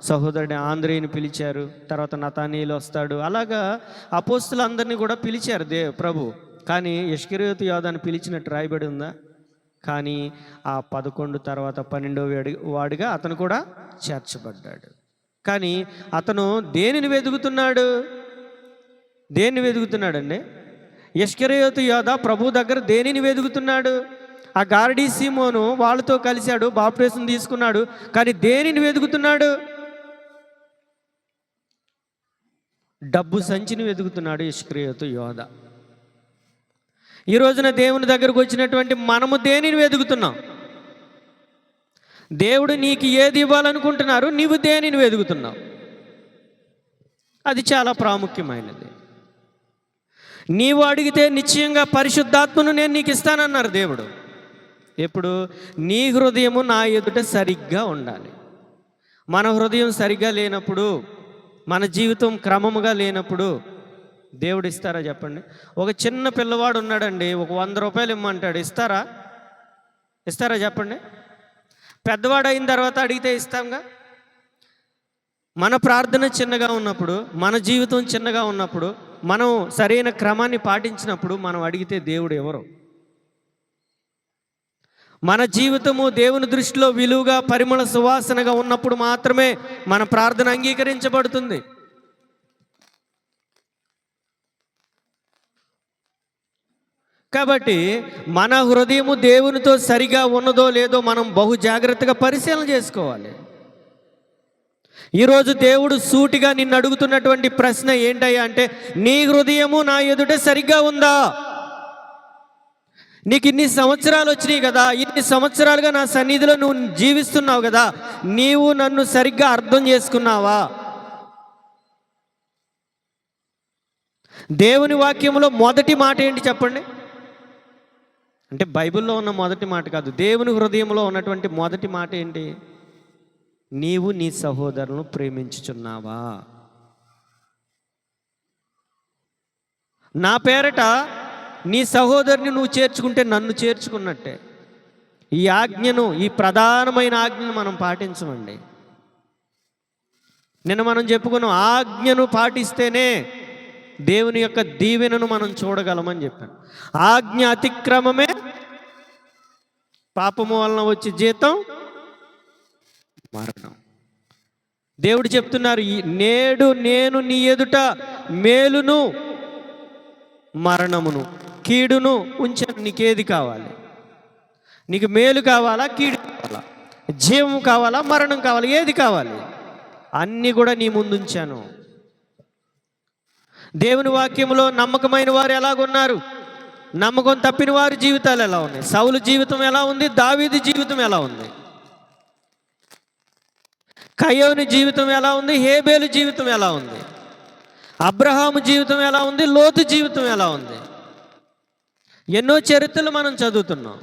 సహోదరుడి ఆంద్రేయుని పిలిచారు. తర్వాత నతానీయులు వస్తాడు. అలాగా అపోస్తులందరినీ కూడా పిలిచారు ప్రభు. కానీ ఇస్కరియోతు యోధాను పిలిచినట్టు రాయబడి ఉందా? కానీ ఆ 11 తర్వాత 12వ వాడిగా అతను కూడా చేర్చబడ్డాడు. కానీ అతను దేనిని వెతుకుతున్నాడండి? ఇస్కరియోతు యోధా ప్రభు దగ్గర దేనిని వెతుకుతున్నాడు? ఆ గారడీ సీమోను వాళ్ళతో కలిశాడు, బాప్టిసం తీసుకున్నాడు. కానీ దేనిని వెతుకుతున్నాడు? డబ్బు సంచిని వెతుకుతున్నాడు ఇస్కరియోతు యోధా. ఈ రోజున దేవుని దగ్గరకు వచ్చినటువంటి మనము దేనిని వెతుకుతున్నాం? దేవుడు నీకు ఏది ఇవ్వాలనుకుంటున్నారు, నీవు దేనిని వెతుకుతున్నావు? అది చాలా ప్రాముఖ్యమైనది. నీవు అడిగితే నిశ్చయంగా పరిశుద్ధాత్మను నేను నీకు ఇస్తానన్నారు దేవుడు. ఎప్పుడు? నీ హృదయము నా ఎదుట సరిగ్గా ఉండాలి. మన హృదయం సరిగ్గా లేనప్పుడు, మన జీవితం క్రమముగా లేనప్పుడు దేవుడు ఇస్తారా చెప్పండి? ఒక చిన్న పిల్లవాడు ఉన్నాడండి, ఒక 100 రూపాయలు ఇమ్మంటాడు, ఇస్తారా చెప్పండి? పెద్దవాడు అయిన తర్వాత అడిగితే ఇస్తాంగా. మన ప్రార్థన చిన్నగా ఉన్నప్పుడు, మన జీవితం చిన్నగా ఉన్నప్పుడు, మనం సరైన క్రమాన్ని పాటించినప్పుడు మనం అడిగితే దేవుడు ఎవరు? మన జీవితము దేవుని దృష్టిలో విలువగా పరిమళ సువాసనగా ఉన్నప్పుడు మాత్రమే మన ప్రార్థన అంగీకరించబడుతుంది. కాబట్టి మన హృదయము దేవునితో సరిగా ఉన్నదో లేదో మనం బహు జాగ్రత్తగా పరిశీలన చేసుకోవాలి. ఈరోజు దేవుడు సూటిగా నిన్ను అడుగుతున్నటువంటి ప్రశ్న ఏంటయ్యా అంటే, నీ హృదయము నా ఎదుట సరిగ్గా ఉందా? నీకు ఇన్ని సంవత్సరాలు వచ్చినాయి కదా, ఇన్ని సంవత్సరాలుగా నా సన్నిధిలో నువ్వు జీవిస్తున్నావు కదా, నీవు నన్ను సరిగ్గా అర్థం చేసుకున్నావా? దేవుని వాక్యంలో మొదటి మాట ఏంటి చెప్పండి? అంటే బైబిల్లో ఉన్న మొదటి మాట కాదు, దేవుని హృదయంలో ఉన్నటువంటి మొదటి మాట ఏంటి? నీవు నీ సహోదరులను ప్రేమించుచున్నావా? నా పేరట నీ సహోదరుని నువ్వు చేర్చుకుంటే నన్ను చేర్చుకున్నట్టే. ఈ ఆజ్ఞను, ఈ ప్రధానమైన ఆజ్ఞను మనం పాటించమండి. నిన్న మనం చెప్పుకున్నాం, ఆజ్ఞను పాటిస్తేనే దేవుని యొక్క దీవెనను మనం చూడగలమని చెప్పాను. ఆజ్ఞ అతిక్రమమే పాపము వలన వచ్చే జీతం మరణం. దేవుడు చెప్తున్నారు, నేడు నేను నీ ఎదుట మేలును మరణమును కీడును ఉంచాను. నీకేది కావాలి? నీకు మేలు కావాలా, కీడు కావాలా, జీవం కావాలా, మరణం కావాలా? ఏది కావాలి? అన్నీ కూడా నీ ముందుంచాను. దేవుని వాక్యంలో నమ్మకమైన వారు ఎలాగున్నారు, నమ్మకం తప్పిన వారి జీవితాలు ఎలా ఉన్నాయి? సౌలు జీవితం ఎలా ఉంది? దావీదు జీవితం ఎలా ఉంది? కయ్యోని జీవితం ఎలా ఉంది? హేబేలు జీవితం ఎలా ఉంది? అబ్రహాము జీవితం ఎలా ఉంది? లోతు జీవితం ఎలా ఉంది? ఎన్నో చరిత్రలు మనం చదువుతున్నాం,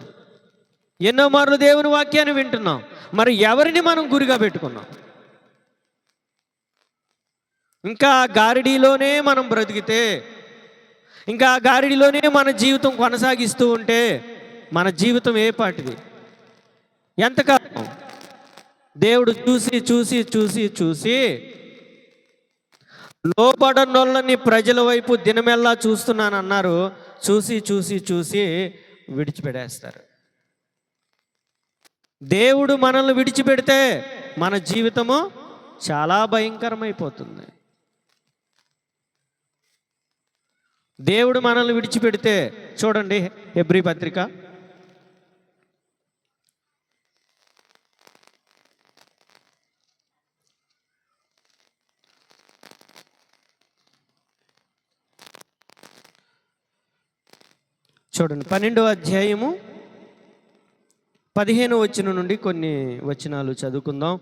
ఎన్నో మార్లు దేవుని వాక్యాన్ని వింటున్నాం. మరి ఎవరిని మనం గురిగా పెట్టుకున్నాం? ఇంకా గారిడీలోనే మనం బ్రతికితే, ఇంకా గారిడీలోనే మన జీవితం కొనసాగిస్తూ ఉంటే మన జీవితం ఏ పాటిది? ఎంతకాలం? దేవుడు చూసి చూసి చూసి చూసి లోబడనోళ్ళని ప్రజల వైపు దినమెల్లా చూస్తున్నానన్నారు. చూసి చూసి చూసి విడిచిపెడేస్తారు. దేవుడు మనల్ని విడిచిపెడితే మన జీవితము చాలా భయంకరమైపోతుంది. దేవుడు మనల్ని విడిచిపెడితే చూడండి, హెబ్రీ పత్రిక 12వ అధ్యాయము 15వ వచనం నుండి కొన్ని వచనాలు చదువుకుందాం.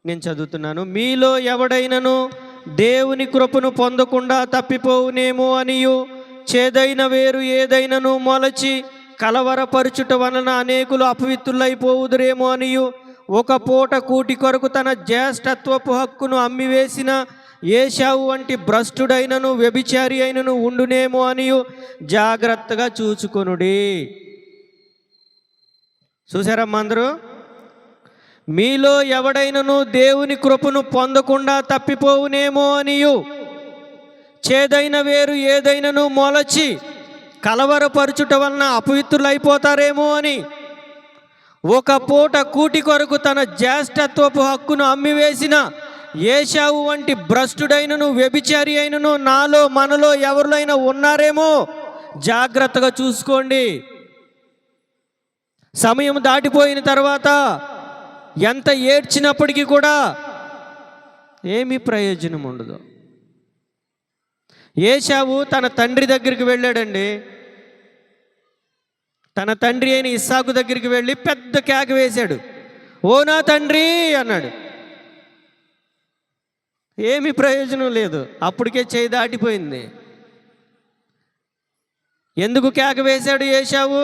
నేను చదువుతున్నాను. మీలో ఎవడైనను దేవుని కృపను పొందకుండా తప్పిపోవునేమో అనియు, చేదైన వేరు ఏదైనను మొలచి కలవరపరుచుట వలన అనేకులు అపవిత్రులైపోవుదురేమో అనియు, ఒక పూట కూటి కొరకు తన జ్యేష్ఠత్వపు హక్కును అమ్మివేసిన ఏశావు వంటి భ్రష్టుడైనను వ్యభిచారి అయినను ఉండునేమో అనియు జాగ్రత్తగా చూచుకొనుడి. చూసారమ్మా అందరూ? మీలో ఎవడైనను దేవుని కృపను పొందకుండా తప్పిపోవునేమో అనియు, చేదైన వేరు ఏదైనను మొలచి కలవరపరుచుట వలన అపవిత్రులైపోతారేమో అని, ఒక పూట కూటి కొరకు తన జ్యేష్ఠత్వపు హక్కును అమ్మివేసిన ఏశావు వంటి భ్రష్టుడైనను వ్యభిచారి అయినను నాలో మనలో ఎవరినైనా ఉన్నారేమో జాగ్రత్తగా చూసుకోండి. సమయం దాటిపోయిన తర్వాత ఎంత ఏడ్చినప్పటికీ కూడా ఏమీ ప్రయోజనం ఉండదు. ఏశావు తన తండ్రి దగ్గరికి వెళ్ళాడండి. తన తండ్రి అయిన ఇస్సాకు దగ్గరికి వెళ్ళి పెద్ద కేక వేశాడు. ఓ నా తండ్రి అన్నాడు. ఏమీ ప్రయోజనం లేదు, అప్పటికే చేయి దాటిపోయింది. ఎందుకు కేక వేశాడు ఏశావు?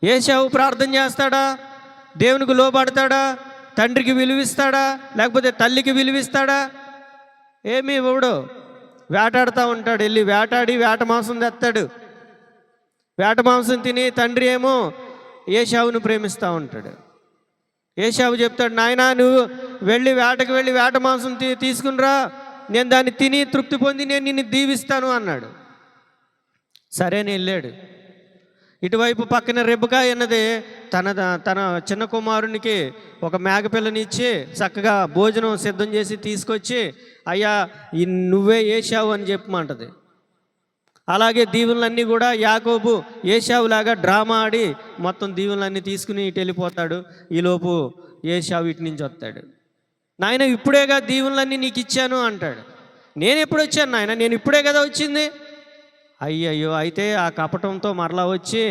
ఏశావు ప్రార్థన చేస్తాడా? దేవునికి లోబడతాడా? తండ్రికి విలువిస్తాడా? లేకపోతే తల్లికి విలువిస్తాడా? ఏమీ ఇవ్వడు. వేటాడుతూ ఉంటాడు. వెళ్ళి వేటాడి వేట మాంసం తెస్తాడు. వేట మాంసం తిని తండ్రి ఏమో ఏశావును ప్రేమిస్తూ ఉంటాడు. ఏశావు చెప్తాడు, నాయనా నువ్వు వెళ్ళి వేటకు వెళ్ళి వేట మాంసం తీసుకునిరా, నేను దాన్ని తిని తృప్తి పొంది నేను నిన్ను దీవిస్తాను అన్నాడు. సరేని వెళ్ళాడు. ఇటువైపు పక్కన రెబెకా అన్నది తన చిన్న కుమారునికి ఒక మేకపిల్లనిచ్చి చక్కగా భోజనం సిద్ధం చేసి తీసుకొచ్చి, అయ్యా నువ్వే ఏశావు అని చెప్పమంటది. అలాగే దీవులన్నీ కూడా యాకోబు ఏశావులాగా డ్రామా ఆడి మొత్తం దీవులన్నీ తీసుకుని ఇటు వెళ్ళిపోతాడు. ఈలోపు ఏశావు ఇటు నుంచి వస్తాడు. నాయన ఇప్పుడేగా దీవులన్నీ నీకు ఇచ్చాను అంటాడు. నేను ఎప్పుడు వచ్చాను నాయన? నేను ఇప్పుడే కదా వచ్చింది. అయ్యయ్యో, అయితే ఆ కపటంతో మరలా వచ్చి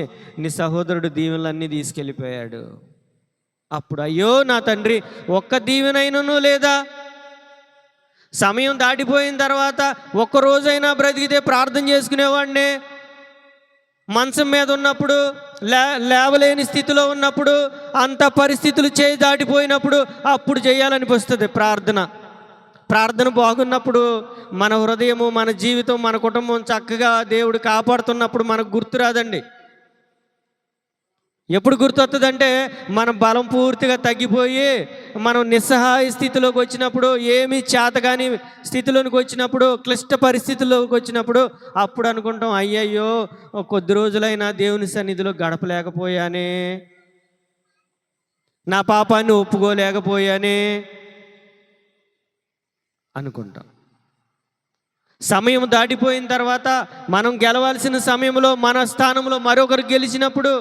నీ సహోదరుడు దీవెనలన్నీ తీసుకెళ్ళిపోయాడు. అప్పుడు అయ్యో నా తండ్రి, ఒక్క దీవెనైనను లేదా? సమయం దాటిపోయిన తర్వాత ఒక్కరోజైనా బ్రతికితే ప్రార్థన చేసుకునేవాడినే. మంచం మీద ఉన్నప్పుడు, లేవలేని స్థితిలో ఉన్నప్పుడు, అంత పరిస్థితులు చేయి దాటిపోయినప్పుడు అప్పుడు చేయాలనిపిస్తుంది ప్రార్థన బాగున్నప్పుడు, మన హృదయము, మన జీవితం, మన కుటుంబం చక్కగా దేవుడు కాపాడుతున్నప్పుడు మనకు గుర్తు రాదండి. ఎప్పుడు గుర్తొస్తుందంటే మన బలం పూర్తిగా తగ్గిపోయి మనం నిస్సహాయ స్థితిలోకి వచ్చినప్పుడు, ఏమీ చేతగాని స్థితిలోకి వచ్చినప్పుడు, క్లిష్ట పరిస్థితుల్లోకి వచ్చినప్పుడు అప్పుడు అనుకుంటాం, అయ్యయ్యో కొద్ది రోజులైనా దేవుని సన్నిధిలో గడపలేకపోయానే, నా పాపాన్ని ఒప్పుకోలేకపోయానే అనుకుంటాం. సమయం దాటిపోయిన తర్వాత, మనం గెలవాల్సిన సమయంలో మన స్థానంలో మరొకరు గెలిచినప్పుడు,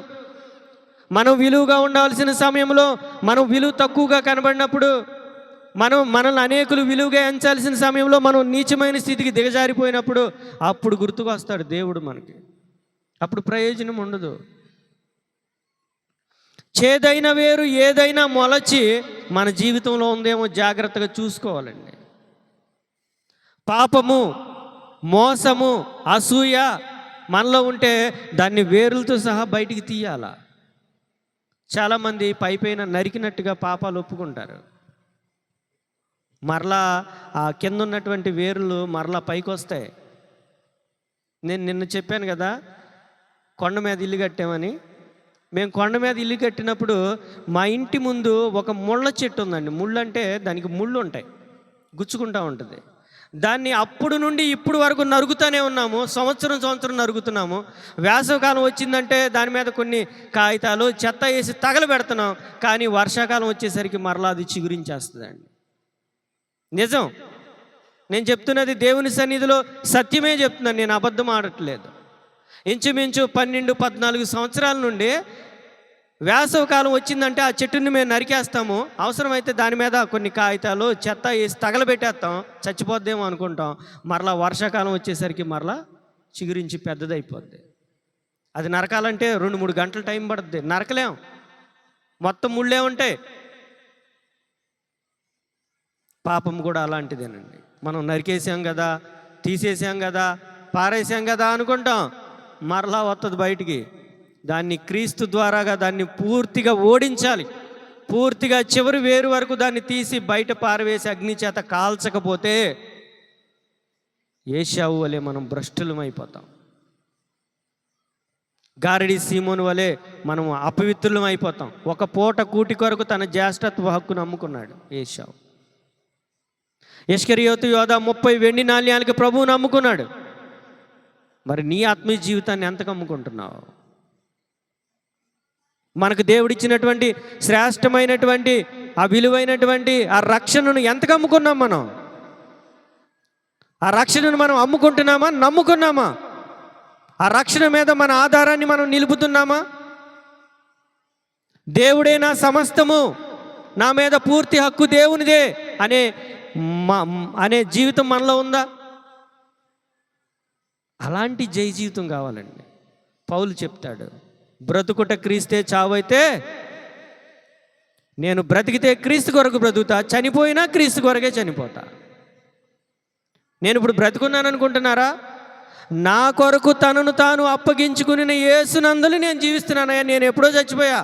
మనం విలువగా ఉండాల్సిన సమయంలో మనం విలువ తక్కువగా కనబడినప్పుడు, మనల్ని అనేకులు విలువగా ఎంచాల్సిన సమయంలో మనం నీచమైన స్థితికి దిగజారిపోయినప్పుడు అప్పుడు గుర్తుకొస్తాడు దేవుడు మనకి. అప్పుడు ప్రయోజనం ఉండదు. చేదైన వేరు ఏదైనా మొలచి మన జీవితంలో ఉందేమో జాగ్రత్తగా చూసుకోవాలండి. పాపము, మోసము, అసూయ మనలో ఉంటే దాన్ని వేరులతో సహా బయటికి తీయాల. చాలామంది పైపైన నరికినట్టుగా పాపాలు ఒప్పుకుంటారు, మరలా ఆ కింద ఉన్నటువంటి వేర్లు మరలా పైకి వస్తాయి. నేను నిన్న చెప్పాను కదా, కొండ మీద ఇల్లు కట్టామని. మేము కొండ మీద ఇల్లు కట్టినప్పుడు మా ఇంటి ముందు ఒక ముళ్ళ చెట్టు ఉందండి. ముళ్ళు అంటే దానికి ముళ్ళు ఉంటాయి, గుచ్చుకుంటూ ఉంటుంది. దాన్ని అప్పుడు నుండి ఇప్పుడు వరకు నరుగుతూనే ఉన్నాము. సంవత్సరం నరుగుతున్నాము. వేసవికాలం వచ్చిందంటే దాని మీద కొన్ని కాగితాలు, చెత్త వేసి తగలబెడుతున్నాం. కానీ వర్షాకాలం వచ్చేసరికి మరలా అది చిగురించేస్తుందండి. నిజం, నేను చెప్తున్నది దేవుని సన్నిధిలో సత్యమే చెప్తున్నాను, నేను అబద్ధం ఆడట్లేదు. ఇంచుమించు 12-14 సంవత్సరాల నుండి వేసవికాలం వచ్చిందంటే ఆ చెట్టుని మేము నరికేస్తాము. అవసరమైతే దాని మీద కొన్ని కాగితాలు, చెత్త వేసి తగలబెట్టేస్తాం, చచ్చిపోద్దేమో అనుకుంటాం. మరలా వర్షాకాలం వచ్చేసరికి మరలా చిగురించి పెద్దదైపోద్ది. అది నరకాలంటే 2-3 గంటలు టైం పడుద్ది, నరకలేం, మొత్తం ముళ్ళే ఉంటాయి. పాపం కూడా అలాంటిదేనండి. మనం నరికేసాం కదా, తీసేసాం కదా, పారేసాం కదా అనుకుంటాం, మరలా వస్తుంది బయటికి. దాన్ని క్రీస్తు ద్వారాగా దాన్ని పూర్తిగా ఓడించాలి. పూర్తిగా చివరి వేరు వరకు దాన్ని తీసి బయట పారవేసి అగ్ని చేత కాల్చకపోతే ఏశావు వలె మనం భ్రష్టులమైపోతాం. గారడి సీమోను వలె మనం అపవిత్రులం అయిపోతాం. ఒక పూట కూటి కొరకు తన జ్యేష్ఠత్వ హక్కును అమ్ముకున్నాడు ఏశావు. ఇష్కరియోతు యోధా 30 వెండి నాణ్యాలకి ప్రభువును అమ్ముకున్నాడు. మరి నీ ఆత్మీయ జీవితాన్ని ఎంతకు అమ్ముకుంటున్నావు? మనకు దేవుడిచ్చినటువంటి శ్రేష్టమైనటువంటి ఆ విలువైనటువంటి ఆ రక్షణను ఎంతకు అమ్ముకున్నాం మనం? ఆ రక్షణను మనం అమ్ముకుంటున్నామా, నమ్ముకున్నామా? ఆ రక్షణ మీద మన ఆధారాన్ని మనం నిలుపుతున్నామా? దేవుడే నా సమస్తము, నా మీద పూర్తి హక్కు దేవునిదే అనే జీవితం మనలో ఉందా? అలాంటి జై జీవితం కావాలండి. పౌలు చెప్తాడు, బ్రతుకుట క్రీస్తే, చావైతే నేను బ్రతికితే క్రీస్తు కొరకు బ్రతుకుతా, చనిపోయినా క్రీస్తు కొరకే చనిపోతా. నేను ఇప్పుడు బ్రతుకున్నాను అనుకుంటున్నారా? నా కొరకు తనను తాను అప్పగించుకుని యేసునందులు నేను జీవిస్తున్నానయ్యా. నేను ఎప్పుడో చచ్చిపోయా,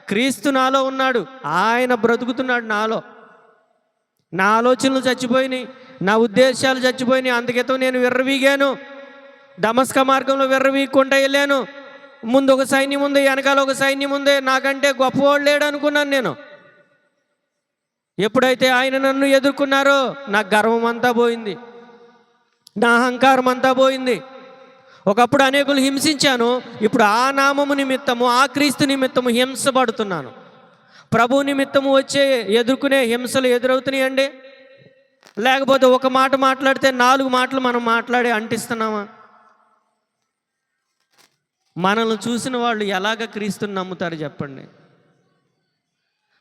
క్రీస్తు నాలో ఉన్నాడు, ఆయన బ్రతుకుతున్నాడు నాలో. నా ఆలోచనలు చచ్చిపోయినాయి, నా ఉద్దేశాలు చచ్చిపోయినాయి. అందుకేతో నేను విర్రవీగాను, దమస్క మార్గంలో విర్రవీక్కుంటూ వెళ్ళాను. ముందు ఒక సైన్యం ఉంది, వెనకాల ఒక సైన్యం ఉంది, నాకంటే గొప్పవాడు లేడు అనుకున్నాను నేను. ఎప్పుడైతే ఆయన నన్ను ఎదుర్కొన్నారో నా గర్వం అంతా పోయింది, నా అహంకారం అంతా పోయింది. ఒకప్పుడు అనేకులు హింసించాను, ఇప్పుడు ఆ నామము నిమిత్తము, ఆ క్రీస్తు నిమిత్తము హింసపడుతున్నాను. ప్రభు నిమిత్తము వచ్చే ఎదుర్కొనే హింసలు ఎదురవుతున్నాయండి. లేకపోతే ఒక మాట మాట్లాడితే 4 మాటలు మనం మాట్లాడి అంటిస్తున్నామా? మనల్ని చూసిన వాళ్ళు ఎలాగ క్రీస్తుని నమ్ముతారు చెప్పండి?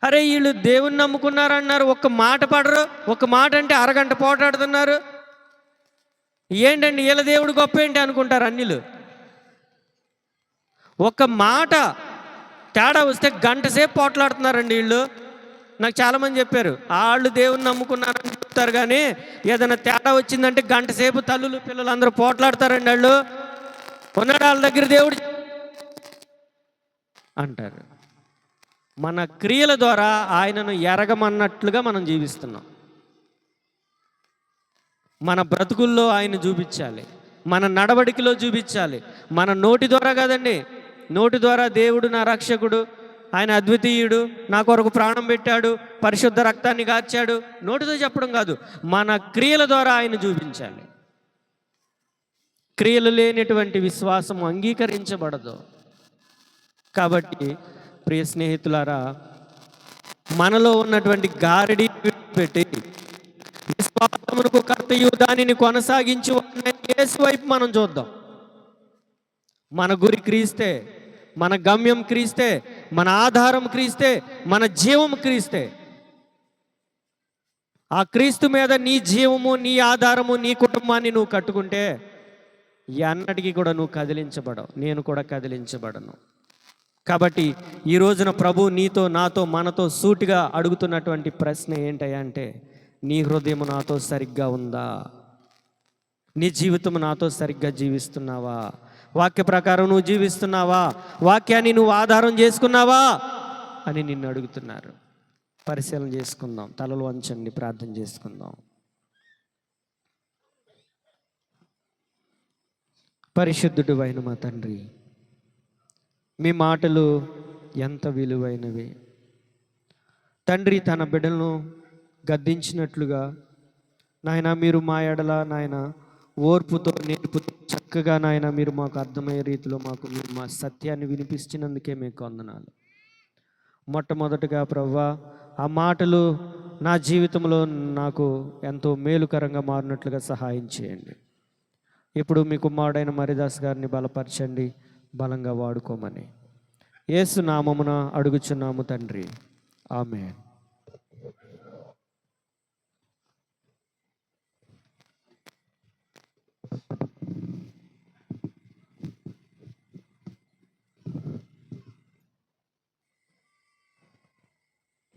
అరే వీళ్ళు దేవుని నమ్ముకున్నారన్నారు, ఒక్క మాట పడరు, ఒక మాట అంటే అరగంట పోటాడుతున్నారు. ఏంటండి వీళ్ళ దేవుడు గొప్ప ఏంటి అనుకుంటారు అన్యులు. ఒక మాట తేడా వస్తే గంట సేపు పోట్లాడుతున్నారండి వీళ్ళు. నాకు చాలామంది చెప్పారు, వాళ్ళు దేవుని నమ్ముకున్నారని చెప్తారు, కానీ ఏదైనా తేడా వచ్చిందంటే గంట సేపు తల్లులు పిల్లలు అందరూ పోట్లాడతారండి వాళ్ళు. ఉన్నాడు వాళ్ళ దగ్గర దేవుడు అంటారు. మన క్రియల ద్వారా ఆయనను ఎరగమన్నట్లుగా మనం జీవిస్తున్నాం. మన బ్రతుకుల్లో ఆయన చూపించాలి, మన నడవడికలో చూపించాలి. మన నోటి ద్వారా కాదండి, నోటి ద్వారా దేవుడు నా రక్షకుడు, ఆయన అద్వితీయుడు, నా కొరకు ప్రాణం పెట్టాడు, పరిశుద్ధ రక్తాన్ని కార్చాడు, నోటితో చెప్పడం కాదు, మన క్రియల ద్వారా ఆయన చూపించాలి. క్రియలు లేనటువంటి విశ్వాసం అంగీకరించబడదు. కాబట్టి ప్రియ స్నేహితులారా, మనలో ఉన్నటువంటి గారడి పెట్టి విశ్వాసమునకు కర్తయు దానిని కొనసాగించి యేసు వైపు మనం చూద్దాం. మన గురి క్రీస్తే, మన గమ్యం క్రీస్తే, మన ఆధారం క్రీస్తే, మన జీవం క్రీస్తే. ఆ క్రీస్తు మీద నీ జీవము, నీ ఆధారము, నీ కుటుంబాన్ని నువ్వు కట్టుకుంటే ఎన్నటికీ కూడా నువ్వు కదిలించబడవు, నేను కూడా కదిలించబడను. కాబట్టి ఈ రోజున ప్రభు నీతో, నాతో, మనతో సూటిగా అడుగుతున్నటువంటి ప్రశ్న ఏంటయ్యా అంటే, నీ హృదయం నాతో సరిగ్గా ఉందా? నీ జీవితం నాతో సరిగ్గా జీవిస్తున్నావా? వాక్య ప్రకారం నువ్వు జీవిస్తున్నావా? వాక్యాన్ని నువ్వు ఆధారం చేసుకున్నావా అని నిన్ను అడుగుతున్నారు. పరిశీలన చేసుకుందాం. తలలు వంచండి, ప్రార్థన చేసుకుందాం. పరిశుద్ధుడు అయిన మా తండ్రి, మీ మాటలు ఎంత విలువైనవి తండ్రి. తన బిడ్డలను గద్దించినట్లుగా నాయన మీరు మా ఎడల నాయన ఓర్పుతో, నేర్పుతో చక్కగా నాయన మీరు మాకు అర్థమయ్యే రీతిలో మీరు మా సత్యాన్ని వినిపిస్తున్నందుకే మీకు వందనాలు. మొట్టమొదటిగా ప్రవ్వా, ఆ మాటలు నా జీవితంలో నాకు ఎంతో మేలుకరంగా మారినట్లుగా సహాయం చేయండి. ఇప్పుడు మీ కుమారుడైన మరిదాస్ గారిని బలపరచండి, బలంగా వాడుకోమని యేసు నామమున అడుగుచున్నాము తండ్రి, ఆమేన్.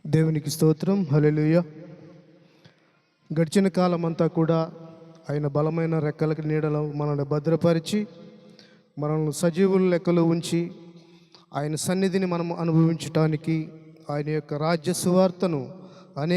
దేవునికి స్తోత్రం, హల్లెలూయా. గడిచిన కాలం అంతా కూడా ఆయన బలమైన రెక్కలకి నీడలో మనల్ని భద్రపరిచి, మనల్ని సజీవుల లెక్కలో ఉంచి, ఆయన సన్నిధిని మనం అనుభవించటానికి, ఆయన యొక్క రాజ్య సువార్తను అనేక